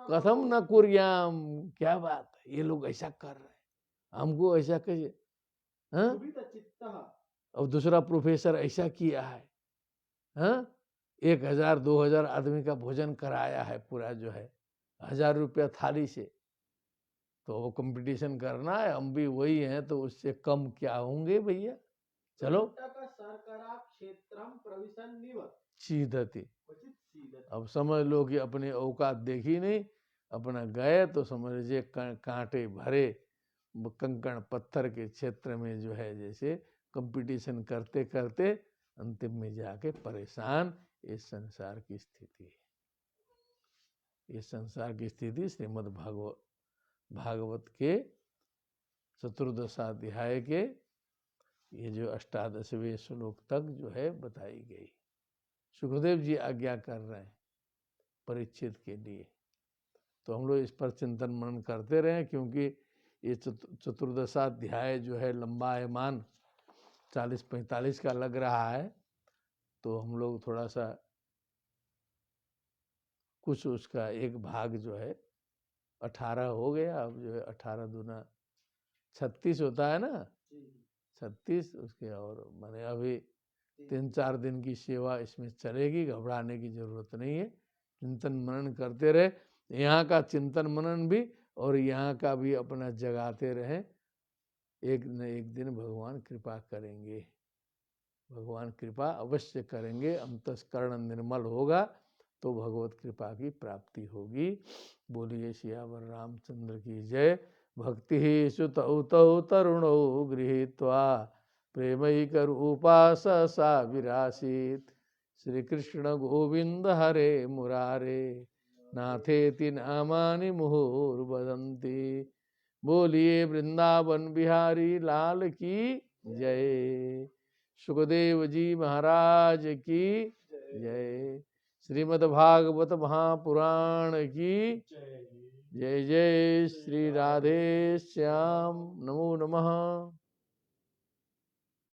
कथम न कुर्याम, क्या बात है, ये लोग ऐसा कर रहे हैं, हमको ऐसा कैसे। हाँ? और दूसरा प्रोफेसर ऐसा किया है, हाँ? 1,000 2,000 आदमी का भोजन कराया है पूरा जो है, 1,000 रुपया थाली से। तो वो कंपटीशन करना है, हम भी वही हैं तो उससे कम क्या होंगे भैया। चलो शर्करा क्षेत्रम प्रविशन्निव सीधती। क्वचित सीदति। अब समझ लो कि अपनी औकात देखी नहीं, अपना गए तो समझ लीजिए कांटे भरे कंकड़ पत्थर के क्षेत्र में जो है जैसे कंपटीशन करते करते अंतिम में जाके परेशान। इस संसार की स्थिति, इस संसार की स्थिति श्रीमद् भागवत के चतुर्दशाध्याय के ये जो 18वें श्लोक तक जो है बताई गई। सुखदेव जी आज्ञा कर रहे हैं परीक्षित के लिए, तो हम लोग इस पर चिंतन मनन करते रहे, क्योंकि ये चतुर्दशाध्याय जो है लंबायमान 40-45 का लग रहा है, तो हम लोग थोड़ा सा कुछ उसका एक भाग जो है 18 हो गया, अब जो है 18 दूना 36 होता है ना, 36 उसके, और मैंने अभी 3-4 दिन की सेवा इसमें चलेगी, घबराने की जरूरत नहीं है। चिंतन मनन करते रहे, यहाँ का चिंतन मनन भी और यहाँ का भी अपना जगाते रहें। एक न एक दिन भगवान कृपा करेंगे, भगवान कृपा अवश्य करेंगे। अंतस्करण निर्मल होगा तो भगवत कृपा की प्राप्ति होगी। बोलिए सियावर रामचंद्र की जय। भक्ति ही सुतौ तौ तरुणौ गृहीत्वा प्रेमैक रूपा सा विरासीत। श्री कृष्ण गोविंद हरे मुरारे नाथेति नामानि मुहुर्वदन्ति। बोलिए वृंदावन बिहारी लाल की जय। सुखदेव जी महाराज की जय। श्रीमद् भागवत महापुराण की जय। जय श्री राधे श्याम। नमो नमः।